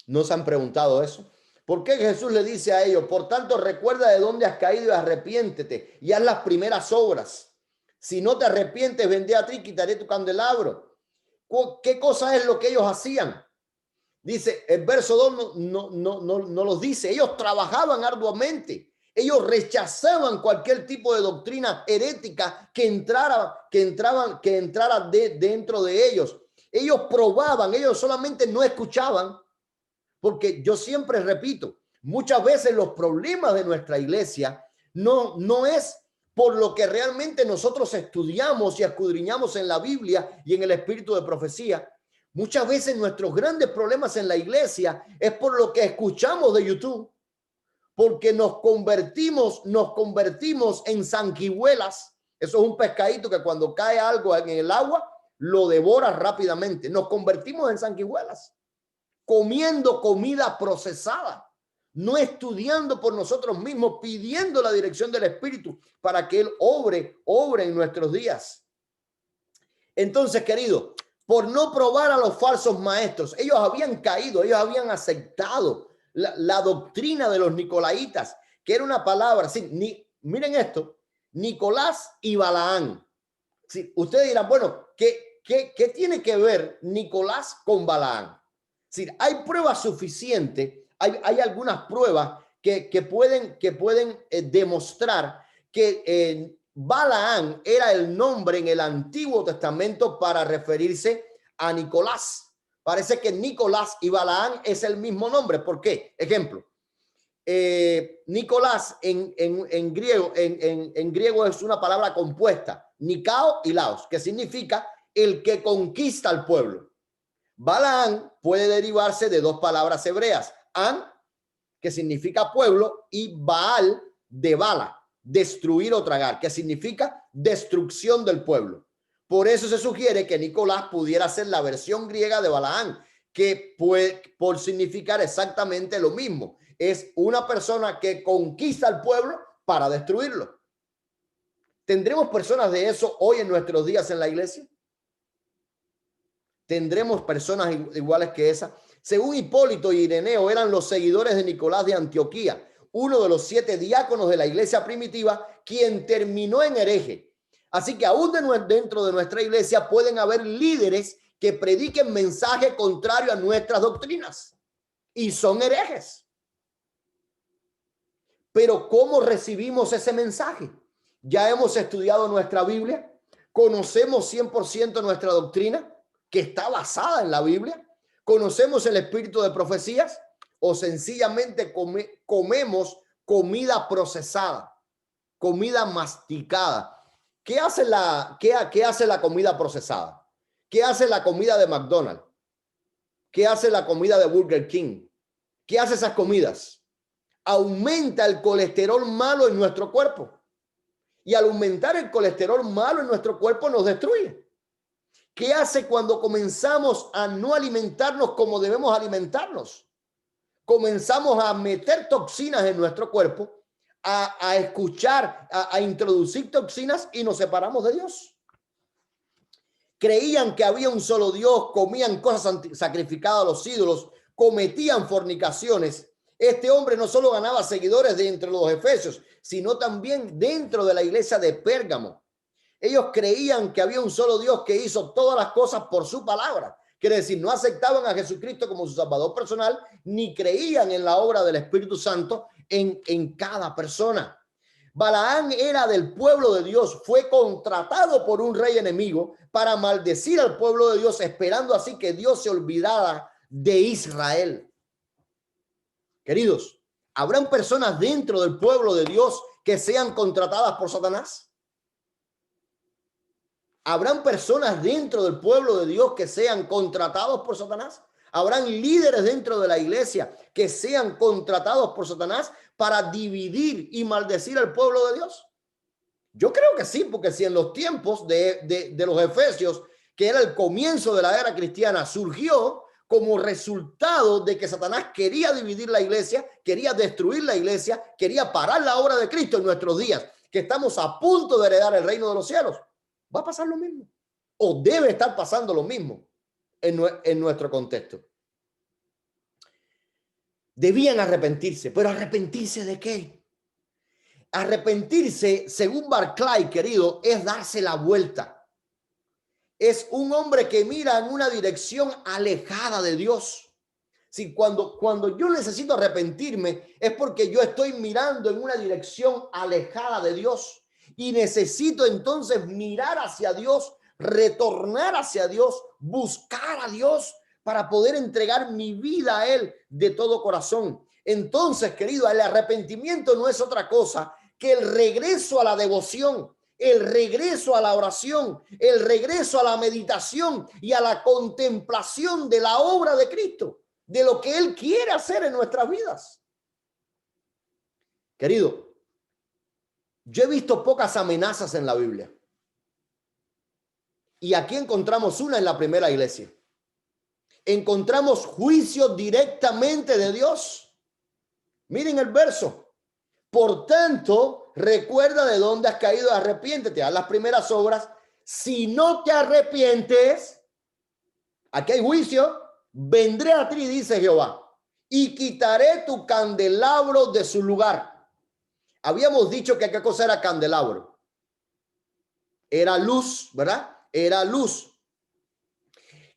¿No se han preguntado eso? ¿Por qué Jesús le dice a ellos, por tanto, recuerda de dónde has caído y arrepiéntete y haz las primeras obras? Si no te arrepientes, vendré a ti y quitaré tu candelabro. ¿Qué cosa es lo que ellos hacían? Dice, el verso 2 no los dice. Ellos trabajaban arduamente. Ellos rechazaban cualquier tipo de doctrina herética que entrara dentro de ellos. Ellos probaban, ellos solamente no escuchaban. Porque yo siempre repito, muchas veces los problemas de nuestra iglesia no es por lo que realmente nosotros estudiamos y escudriñamos en la Biblia y en el espíritu de profecía. Muchas veces nuestros grandes problemas en la iglesia es por lo que escuchamos de YouTube, porque nos convertimos en sanguijuelas. Eso es un pescadito que cuando cae algo en el agua lo devora rápidamente. Nos convertimos en sanguijuelas, comiendo comida procesada, no estudiando por nosotros mismos, pidiendo la dirección del Espíritu para que Él obre en nuestros días. Entonces, querido, por no probar a los falsos maestros, ellos habían caído, ellos habían aceptado la doctrina de los nicolaitas, que era una palabra, sí, miren esto, Nicolás y Balaán. Sí, ustedes dirán, bueno, ¿qué tiene que ver Nicolás con Balaán? Sí, hay pruebas suficientes, hay algunas pruebas que pueden demostrar que Balaán era el nombre en el Antiguo Testamento para referirse a Nicolás. Parece que Nicolás y Balaán es el mismo nombre. ¿Por qué? Ejemplo, Nicolás en griego es una palabra compuesta, Nikao y Laos, que significa el que conquista al pueblo. Balaán puede derivarse de dos palabras hebreas, An, que significa pueblo, y Baal, de Bala, destruir o tragar, que significa destrucción del pueblo. Por eso se sugiere que Nicolás pudiera ser la versión griega de Balaán, que puede por significar exactamente lo mismo. Es una persona que conquista al pueblo para destruirlo. ¿Tendremos personas de eso hoy en nuestros días en la iglesia? ¿Tendremos personas iguales que esa? Según Hipólito y Ireneo, eran los seguidores de Nicolás de Antioquía, uno de los 7 diáconos de la iglesia primitiva, quien terminó en hereje. Así que aún dentro de nuestra iglesia pueden haber líderes que prediquen mensaje contrario a nuestras doctrinas y son herejes. Pero ¿cómo recibimos ese mensaje? Ya hemos estudiado nuestra Biblia, conocemos 100% nuestra doctrina, que está basada en la Biblia, conocemos el espíritu de profecías, o sencillamente comemos comida procesada, comida masticada. ¿Qué hace la comida procesada? ¿Qué hace la comida de McDonald's? ¿Qué hace la comida de Burger King? ¿Qué hace esas comidas? Aumenta el colesterol malo en nuestro cuerpo. Y al aumentar el colesterol malo en nuestro cuerpo nos destruye. ¿Qué hace cuando comenzamos a no alimentarnos como debemos alimentarnos? Comenzamos a meter toxinas en nuestro cuerpo, a escuchar, a introducir toxinas y nos separamos de Dios. Creían que había un solo Dios, comían cosas sacrificadas a los ídolos, cometían fornicaciones. Este hombre no solo ganaba seguidores de entre los efesios, sino también dentro de la iglesia de Pérgamo. Ellos creían que había un solo Dios que hizo todas las cosas por su palabra. Quiere decir, no aceptaban a Jesucristo como su Salvador personal, ni creían en la obra del Espíritu Santo en cada persona. Balaán era del pueblo de Dios, fue contratado por un rey enemigo para maldecir al pueblo de Dios, esperando así que Dios se olvidara de Israel. Queridos, ¿habrán personas dentro del pueblo de Dios que sean contratadas por Satanás? ¿Habrán personas dentro del pueblo de Dios que sean contratados por Satanás? ¿Habrán líderes dentro de la iglesia que sean contratados por Satanás para dividir y maldecir al pueblo de Dios? Yo creo que sí, porque si en los tiempos de los Efesios, que era el comienzo de la era cristiana, surgió como resultado de que Satanás quería dividir la iglesia, quería destruir la iglesia, quería parar la obra de Cristo en nuestros días, que estamos a punto de heredar el reino de los cielos. Va a pasar lo mismo, o debe estar pasando lo mismo en nuestro contexto. Debían arrepentirse, pero ¿arrepentirse de qué? Arrepentirse, según Barclay, querido, es darse la vuelta. Es un hombre que mira en una dirección alejada de Dios. Sí, cuando yo necesito arrepentirme es porque yo estoy mirando en una dirección alejada de Dios y necesito entonces mirar hacia Dios, retornar hacia Dios, buscar a Dios para poder entregar mi vida a Él de todo corazón. Entonces, querido, el arrepentimiento no es otra cosa que el regreso a la devoción, el regreso a la oración, el regreso a la meditación y a la contemplación de la obra de Cristo, de lo que Él quiere hacer en nuestras vidas. Querido, yo he visto pocas amenazas en la Biblia. Y aquí encontramos una en la primera iglesia. Encontramos juicio directamente de Dios. Miren el verso. Por tanto, recuerda de dónde has caído, arrepiéntete, haz las primeras obras. Si no te arrepientes, aquí hay juicio, vendré a ti, dice Jehová, y quitaré tu candelabro de su lugar. Habíamos dicho que qué cosa era candelabro. Era luz, ¿verdad? Era luz.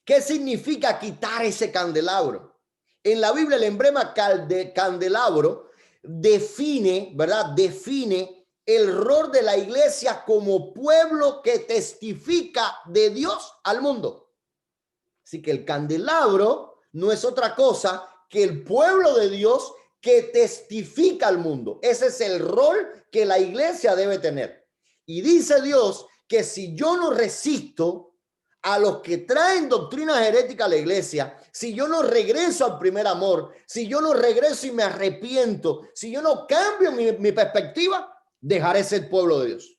¿Qué significa quitar ese candelabro? En la Biblia el emblema de candelabro define, ¿verdad? Define el rol de la iglesia como pueblo que testifica de Dios al mundo. Así que el candelabro no es otra cosa que el pueblo de Dios que testifica al mundo. Ese es el rol que la iglesia debe tener. Y dice Dios que si yo no resisto a los que traen doctrinas heréticas a la iglesia, si yo no regreso al primer amor, si yo no regreso y me arrepiento, si yo no cambio mi perspectiva, dejaré ser pueblo de Dios.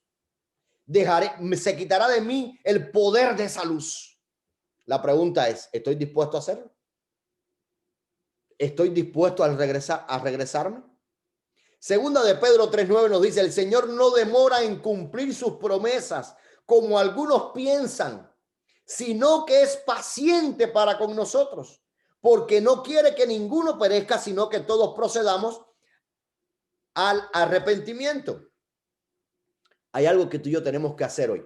Se quitará de mí el poder de esa luz. La pregunta es, ¿estoy dispuesto a hacerlo? ¿Estoy dispuesto a regresarme? Segunda de Pedro 3:9 nos dice, el Señor no demora en cumplir sus promesas, como algunos piensan, sino que es paciente para con nosotros, porque no quiere que ninguno perezca, sino que todos procedamos al arrepentimiento. Hay algo que tú y yo tenemos que hacer hoy,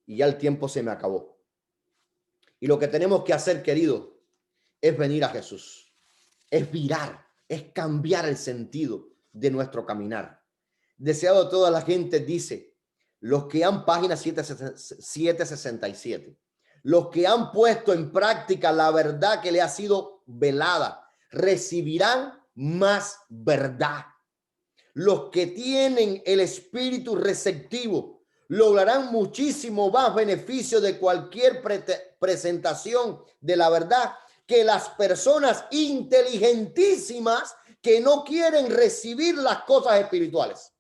y ya el tiempo se me acabó. Y lo que tenemos que hacer, querido, es venir a Jesús, es virar, es cambiar el sentido de nuestro caminar. Deseado de toda la gente dice, los que han, página 767, los que han puesto en práctica la verdad que le ha sido velada, recibirán más verdad. Los que tienen el espíritu receptivo lograrán muchísimo más beneficio de cualquier presentación de la verdad que las personas inteligentísimas que no quieren recibir las cosas espirituales.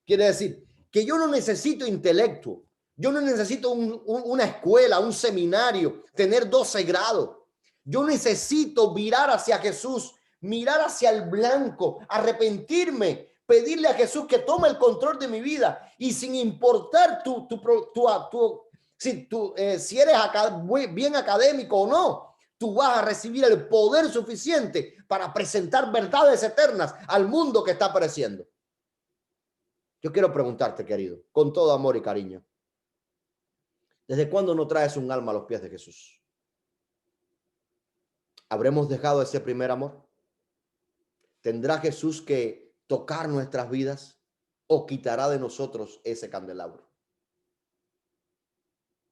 Quiere decir que yo no necesito intelecto, yo no necesito una escuela, un seminario, tener 12 grados. Yo necesito mirar hacia Jesús, mirar hacia el blanco, arrepentirme, pedirle a Jesús que tome el control de mi vida y sin importar si eres bien académico o no, tú vas a recibir el poder suficiente para presentar verdades eternas al mundo que está pereciendo. Yo quiero preguntarte, querido, con todo amor y cariño, ¿desde cuándo no traes un alma a los pies de Jesús? ¿Habremos dejado ese primer amor? ¿Tendrá Jesús que tocar nuestras vidas o quitará de nosotros ese candelabro?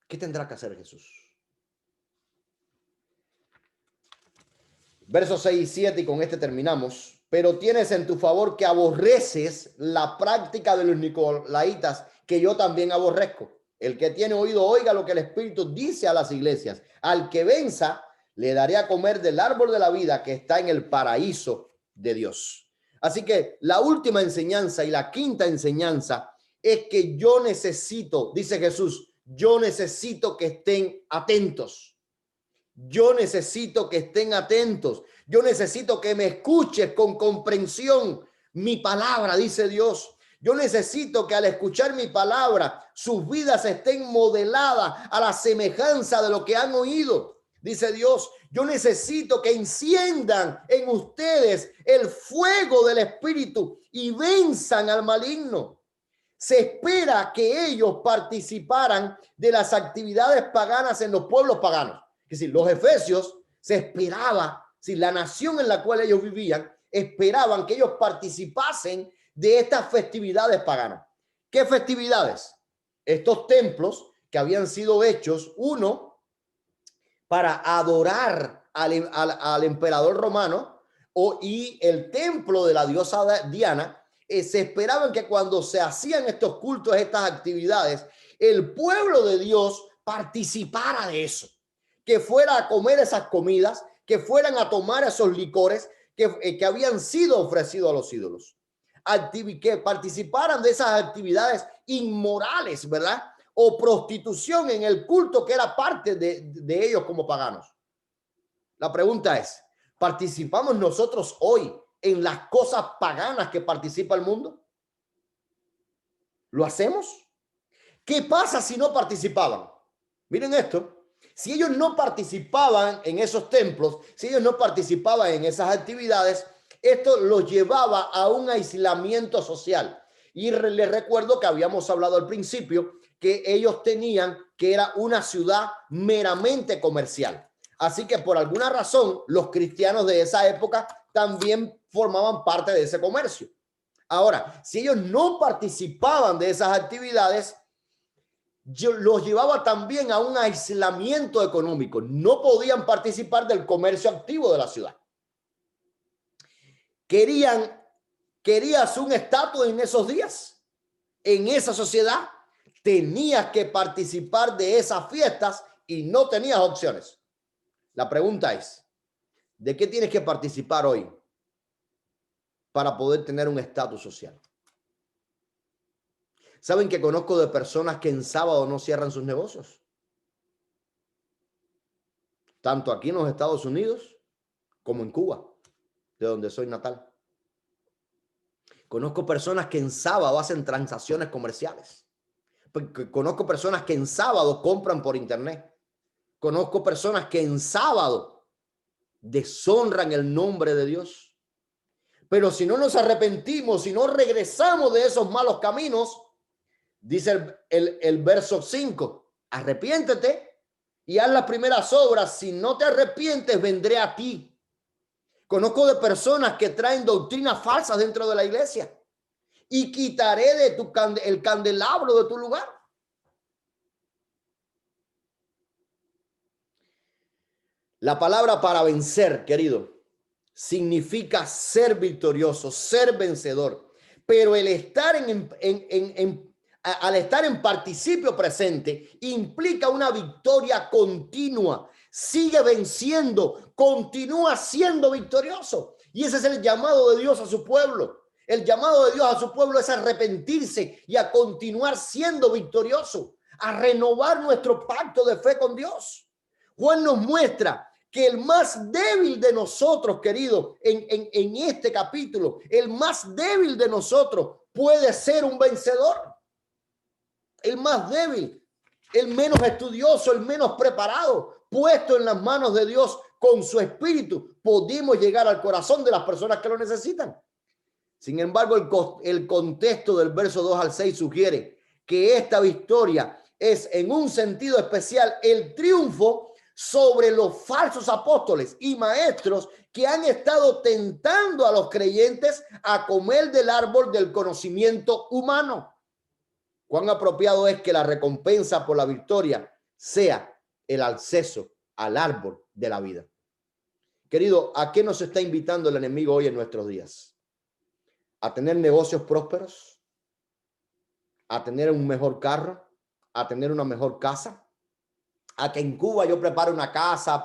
¿Qué tendrá que hacer Jesús? Versos 6 y 7, y con este terminamos. Pero tienes en tu favor que aborreces la práctica de los nicolaitas, que yo también aborrezco. El que tiene oído, oiga lo que el Espíritu dice a las iglesias. Al que venza, le daré a comer del árbol de la vida que está en el paraíso de Dios. Así que la última enseñanza y la quinta enseñanza es que yo necesito, dice Jesús, yo necesito que estén atentos. Yo necesito que estén atentos. Yo necesito que me escuches con comprensión mi palabra, dice Dios. Yo necesito que al escuchar mi palabra, sus vidas estén modeladas a la semejanza de lo que han oído, dice Dios. Yo necesito que enciendan en ustedes el fuego del Espíritu y venzan al maligno. Se espera que ellos participaran de las actividades paganas en los pueblos paganos. Es decir, los efesios se esperaba, si la nación en la cual ellos vivían, esperaban que ellos participasen de estas festividades paganas. ¿Qué festividades? Estos templos que habían sido hechos, uno, para adorar al emperador romano, y el templo de la diosa Diana. Se esperaban que cuando se hacían estos cultos, estas actividades, el pueblo de Dios participara de eso, que fuera a comer esas comidas, que fueran a tomar esos licores que habían sido ofrecidos a los ídolos, que participaran de esas actividades inmorales, ¿verdad? O prostitución en el culto que era parte de ellos como paganos. La pregunta es, ¿participamos nosotros hoy en las cosas paganas que participa el mundo? ¿Lo hacemos? ¿Qué pasa si no participaban? Miren esto. Si ellos no participaban en esos templos, si ellos no participaban en esas actividades, esto los llevaba a un aislamiento social. Y les recuerdo que habíamos hablado al principio que ellos tenían que era una ciudad meramente comercial. Así que por alguna razón los cristianos de esa época también formaban parte de ese comercio. Ahora, si ellos no participaban de esas actividades, los llevaba también a un aislamiento económico. No podían participar del comercio activo de la ciudad. ¿Querías un estatus en esos días? En esa sociedad tenías que participar de esas fiestas y no tenías opciones. La pregunta es, ¿de qué tienes que participar hoy para poder tener un estatus social? ¿Saben que conozco de personas que en sábado no cierran sus negocios? Tanto aquí en los Estados Unidos como en Cuba, de donde soy natal. Conozco personas que en sábado hacen transacciones comerciales. Conozco personas que en sábado compran por internet. Conozco personas que en sábado deshonran el nombre de Dios. Pero si no nos arrepentimos, si no regresamos de esos malos caminos, dice el verso 5, arrepiéntete y haz las primeras obras. Si no te arrepientes, vendré a ti. Conozco de personas que traen doctrinas falsas dentro de la iglesia y quitaré de el candelabro de tu lugar. La palabra para vencer, querido, significa ser victorioso, ser vencedor. Pero el estar al estar en participio presente implica una victoria continua. Sigue venciendo, continúa siendo victorioso. Y ese es el llamado de Dios a su pueblo. El llamado de Dios a su pueblo es arrepentirse y a continuar siendo victorioso, a renovar nuestro pacto de fe con Dios. Juan nos muestra que el más débil de nosotros, querido, en este capítulo, el más débil de nosotros puede ser un vencedor. El más débil, el menos estudioso, el menos preparado, puesto en las manos de Dios con su espíritu, podemos llegar al corazón de las personas que lo necesitan. Sin embargo, el contexto del verso 2 al 6 sugiere que esta victoria es en un sentido especial el triunfo sobre los falsos apóstoles y maestros que han estado tentando a los creyentes a comer del árbol del conocimiento humano. Cuán apropiado es que la recompensa por la victoria sea el acceso al árbol de la vida. Querido, ¿a qué nos está invitando el enemigo hoy en nuestros días? ¿A tener negocios prósperos? ¿A tener un mejor carro? ¿A tener una mejor casa? ¿A que en Cuba yo prepare una casa,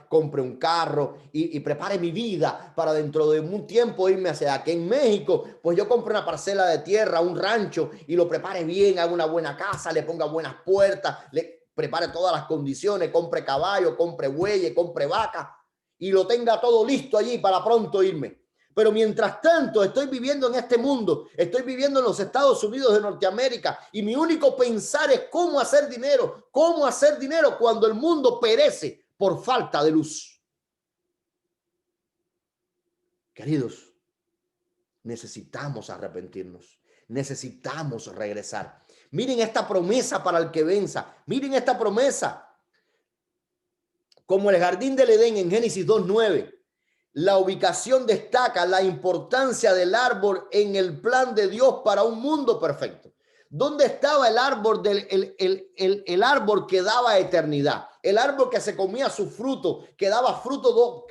compre un carro y prepare mi vida para dentro de un tiempo irme hacia que en México, pues yo compre una parcela de tierra, un rancho y lo prepare bien, haga una buena casa, le ponga buenas puertas, le prepare todas las condiciones, compre caballo, compre bueyes, compre vaca y lo tenga todo listo allí para pronto irme? Pero mientras tanto estoy viviendo en este mundo, estoy viviendo en los Estados Unidos de Norteamérica y mi único pensar es cómo hacer dinero cuando el mundo perece por falta de luz. Queridos, necesitamos arrepentirnos, necesitamos regresar. Miren esta promesa para el que venza, miren esta promesa. Como el jardín del Edén en Génesis 2:9. La ubicación destaca la importancia del árbol en el plan de Dios para un mundo perfecto. ¿Dónde estaba el árbol el árbol que daba eternidad? El árbol que se comía su fruto, que daba fruto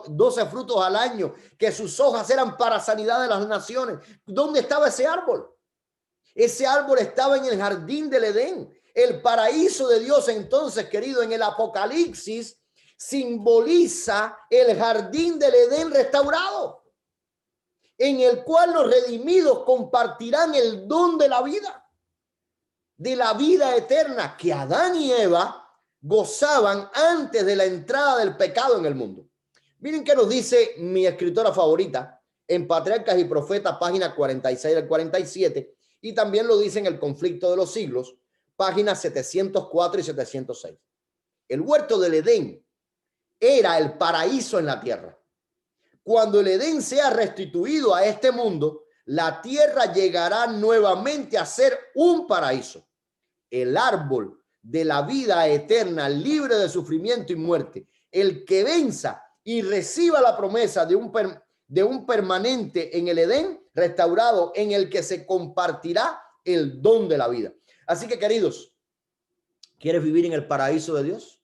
12 frutos al año, que sus hojas eran para sanidad de las naciones. ¿Dónde estaba ese árbol? Ese árbol estaba en el jardín del Edén, el paraíso de Dios. Entonces, querido, en el Apocalipsis simboliza el jardín del Edén restaurado, en el cual los redimidos compartirán el don de la vida eterna que Adán y Eva gozaban antes de la entrada del pecado en el mundo. Miren qué nos dice mi escritora favorita en Patriarcas y Profetas, página 46 al 47, y también lo dice en El Conflicto de los Siglos, páginas 704 y 706. El huerto del Edén era el paraíso en la tierra. Cuando el Edén sea restituido a este mundo, la tierra llegará nuevamente a ser un paraíso. El árbol de la vida eterna, libre de sufrimiento y muerte, el que venza y reciba la promesa de un permanente en el Edén restaurado, en el que se compartirá el don de la vida. Así que, queridos, ¿quieres vivir en el paraíso de Dios?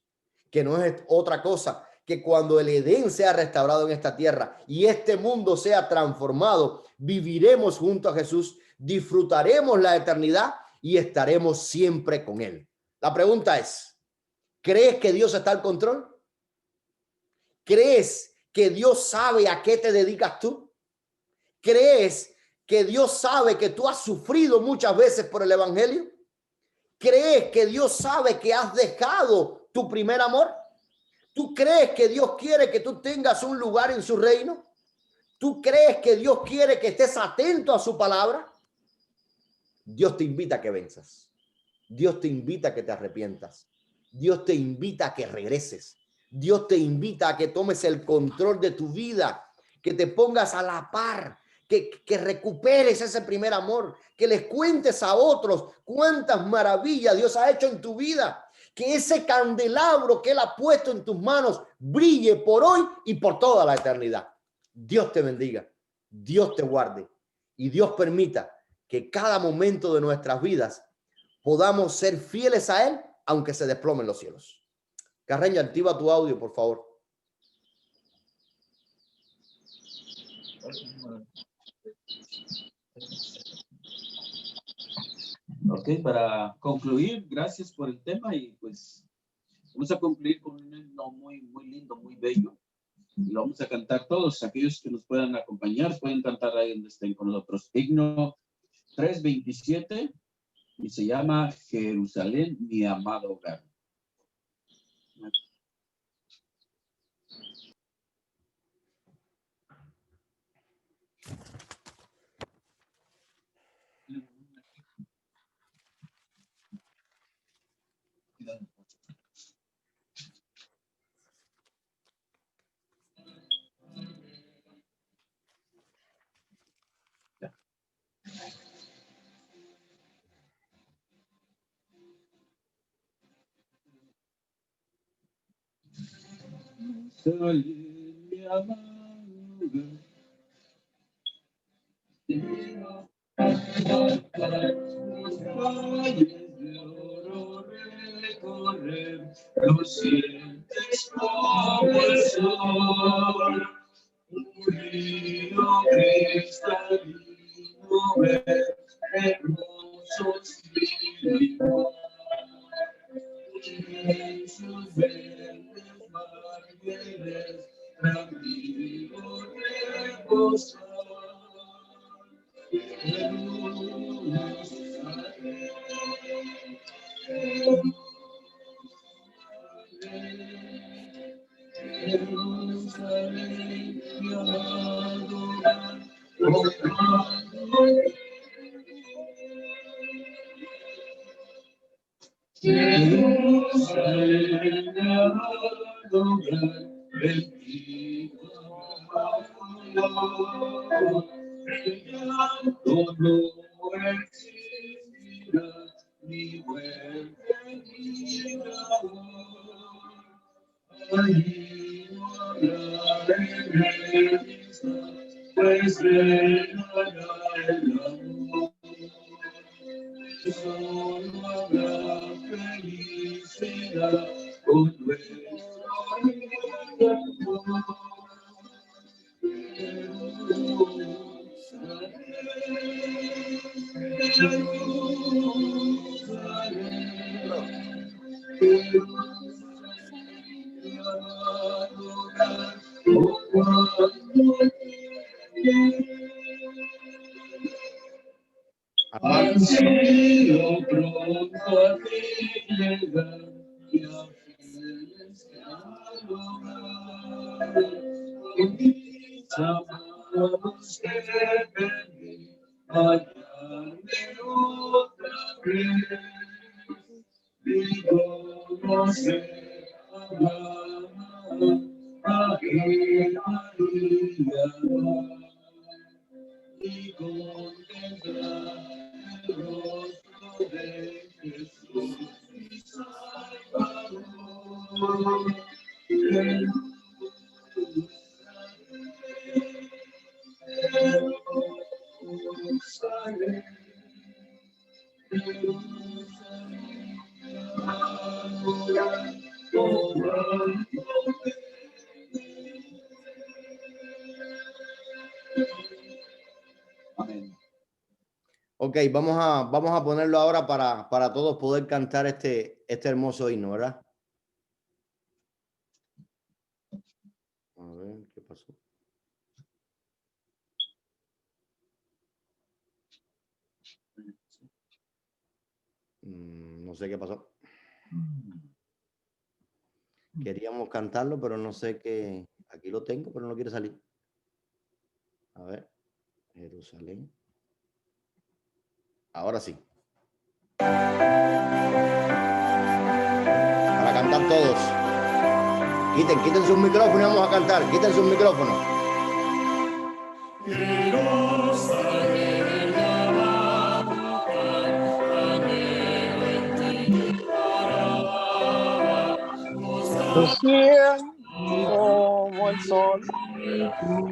Que no es otra cosa que cuando el Edén sea restaurado en esta tierra y este mundo sea transformado, viviremos junto a Jesús, disfrutaremos la eternidad y estaremos siempre con Él. La pregunta es, ¿crees que Dios está al control? ¿Crees que Dios sabe a qué te dedicas tú? ¿Crees que Dios sabe que tú has sufrido muchas veces por el evangelio? ¿Crees que Dios sabe que has dejado tu primer amor? ¿Tú crees que Dios quiere que tú tengas un lugar en su reino? ¿Tú crees que Dios quiere que estés atento a su palabra? Dios te invita a que venzas. Dios te invita a que te arrepientas. Dios te invita a que regreses. Dios te invita a que tomes el control de tu vida, que te pongas a la par, que recuperes ese primer amor, que les cuentes a otros cuántas maravillas Dios ha hecho en tu vida, que ese candelabro que Él ha puesto en tus manos brille por hoy y por toda la eternidad. Dios te bendiga, Dios te guarde y Dios permita que cada momento de nuestras vidas podamos ser fieles a Él, aunque se desplomen los cielos. Carreño, activa tu audio, por favor. Ok, para concluir, gracias por el tema y pues vamos a concluir con un himno muy, muy lindo, muy bello. Y lo vamos a cantar todos, aquellos que nos puedan acompañar, pueden cantar ahí donde estén con nosotros. Himno 327 y se llama Jerusalén, mi amado hogar. Jerusalén, mi amado hogar. Los valles de oro recorrer, los sientes como el sol, un río cristalino ver, hermosos lirios, en sus verdes márgenes, tranquilo reposar. Jerusalén, mi amado hogar, Jerusalén, mi amado hogar, en ti el llanto no existirá, ni muerte ni dolor. Allí no habrá enemistad, pues reinará el amor. Solo habrá felicidad con nuestro amor. Ansío pronto a ti llegar y a fieles hogar. En mis amados que perdí, hallarme otra vez. Digo, no sé, amado, a qué María y contemplar el rostro de Jesús, mi Salvador. Jerusalén, amén. Ok, vamos a ponerlo ahora para todos poder cantar este hermoso himno, ¿verdad? A ver, ¿qué pasó? No sé qué pasó. Queríamos cantarlo, pero no sé qué. Aquí lo tengo, pero no quiere salir. A ver, Jerusalén. Ahora sí. Para cantar todos. Quiten sus micrófonos y vamos a cantar. Quiten sus micrófonos. Como el sol, un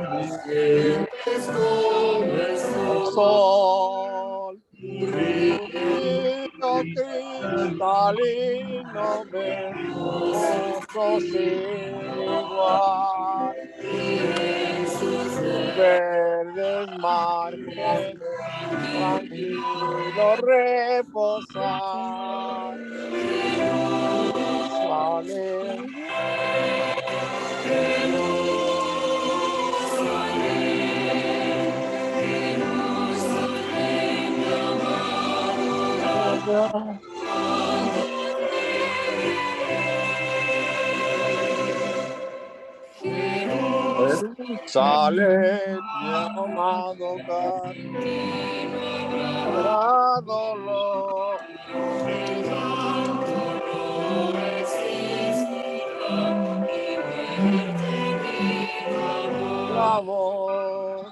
río cristalino verdoso sin igual, sus verdes márgenes tranquilo reposar. Jerusalén, Jerusalén, mi amado hogar, habrá dolor. La voz.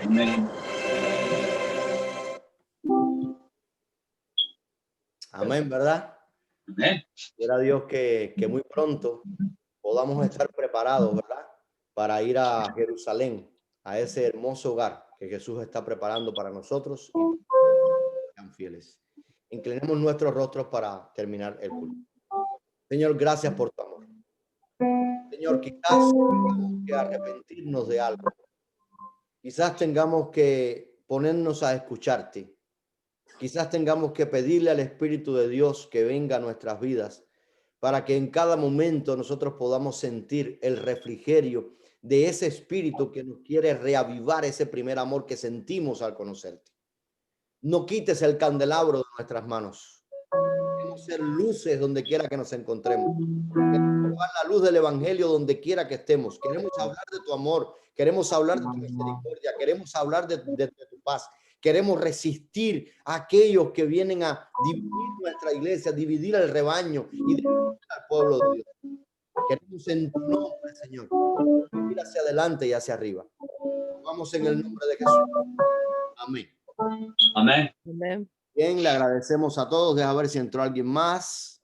Amén. Amén, ¿verdad? Amén. Quiera Dios que muy pronto podamos estar preparados, ¿verdad? Para ir a Jerusalén, a ese hermoso hogar que Jesús está preparando para nosotros y que sean fieles. Inclinemos nuestros rostros para terminar el culto. Señor, gracias por tu amor. Señor, quizás tengamos que arrepentirnos de algo. Quizás tengamos que ponernos a escucharte. Quizás tengamos que pedirle al Espíritu de Dios que venga a nuestras vidas para que en cada momento nosotros podamos sentir el refrigerio de ese Espíritu que nos quiere reavivar ese primer amor que sentimos al conocerte. No quites el candelabro de nuestras manos. Queremos ser luces donde quiera que nos encontremos. Queremos llevar la luz del Evangelio donde quiera que estemos. Queremos hablar de tu amor. Queremos hablar de tu misericordia. Queremos hablar de tu paz. Queremos resistir a aquellos que vienen a dividir nuestra iglesia, dividir el rebaño y dividir al pueblo de Dios. Queremos en tu nombre, Señor, ir hacia adelante y hacia arriba. Vamos en el nombre de Jesús. Amén. Amén. Amén. Bien, le agradecemos a todos. Deja ver si entró alguien más.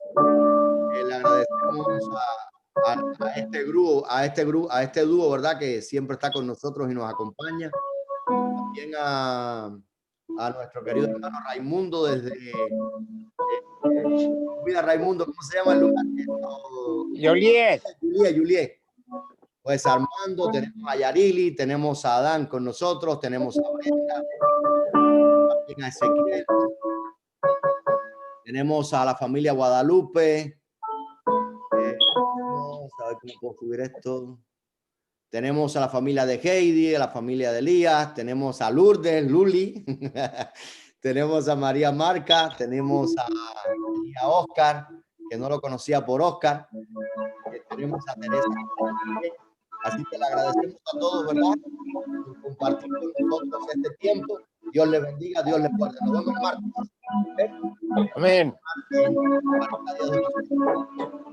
Le agradecemos a este dúo, ¿verdad? Que siempre está con nosotros y nos acompaña. También a nuestro querido hermano Raimundo desde mira, Raimundo, ¿cómo se llama el lugar? Juliet. Juliet. Pues Armando, tenemos a Yarili, tenemos a Adán con nosotros, tenemos a Brenda, también a Ezequiel, tenemos a la familia Guadalupe. Vamos a ver cómo puedo subir esto. Tenemos a la familia de Heidi, a la familia de Elías, tenemos a Lourdes, Luli, tenemos a María Marca, tenemos a Oscar, que no lo conocía por Oscar, tenemos a Teresa. Así que le agradecemos a todos, ¿verdad? Por compartir con nosotros este tiempo. Dios les bendiga, Dios les guarde. Nos vemos el martes. Amén. En 40 días de oración.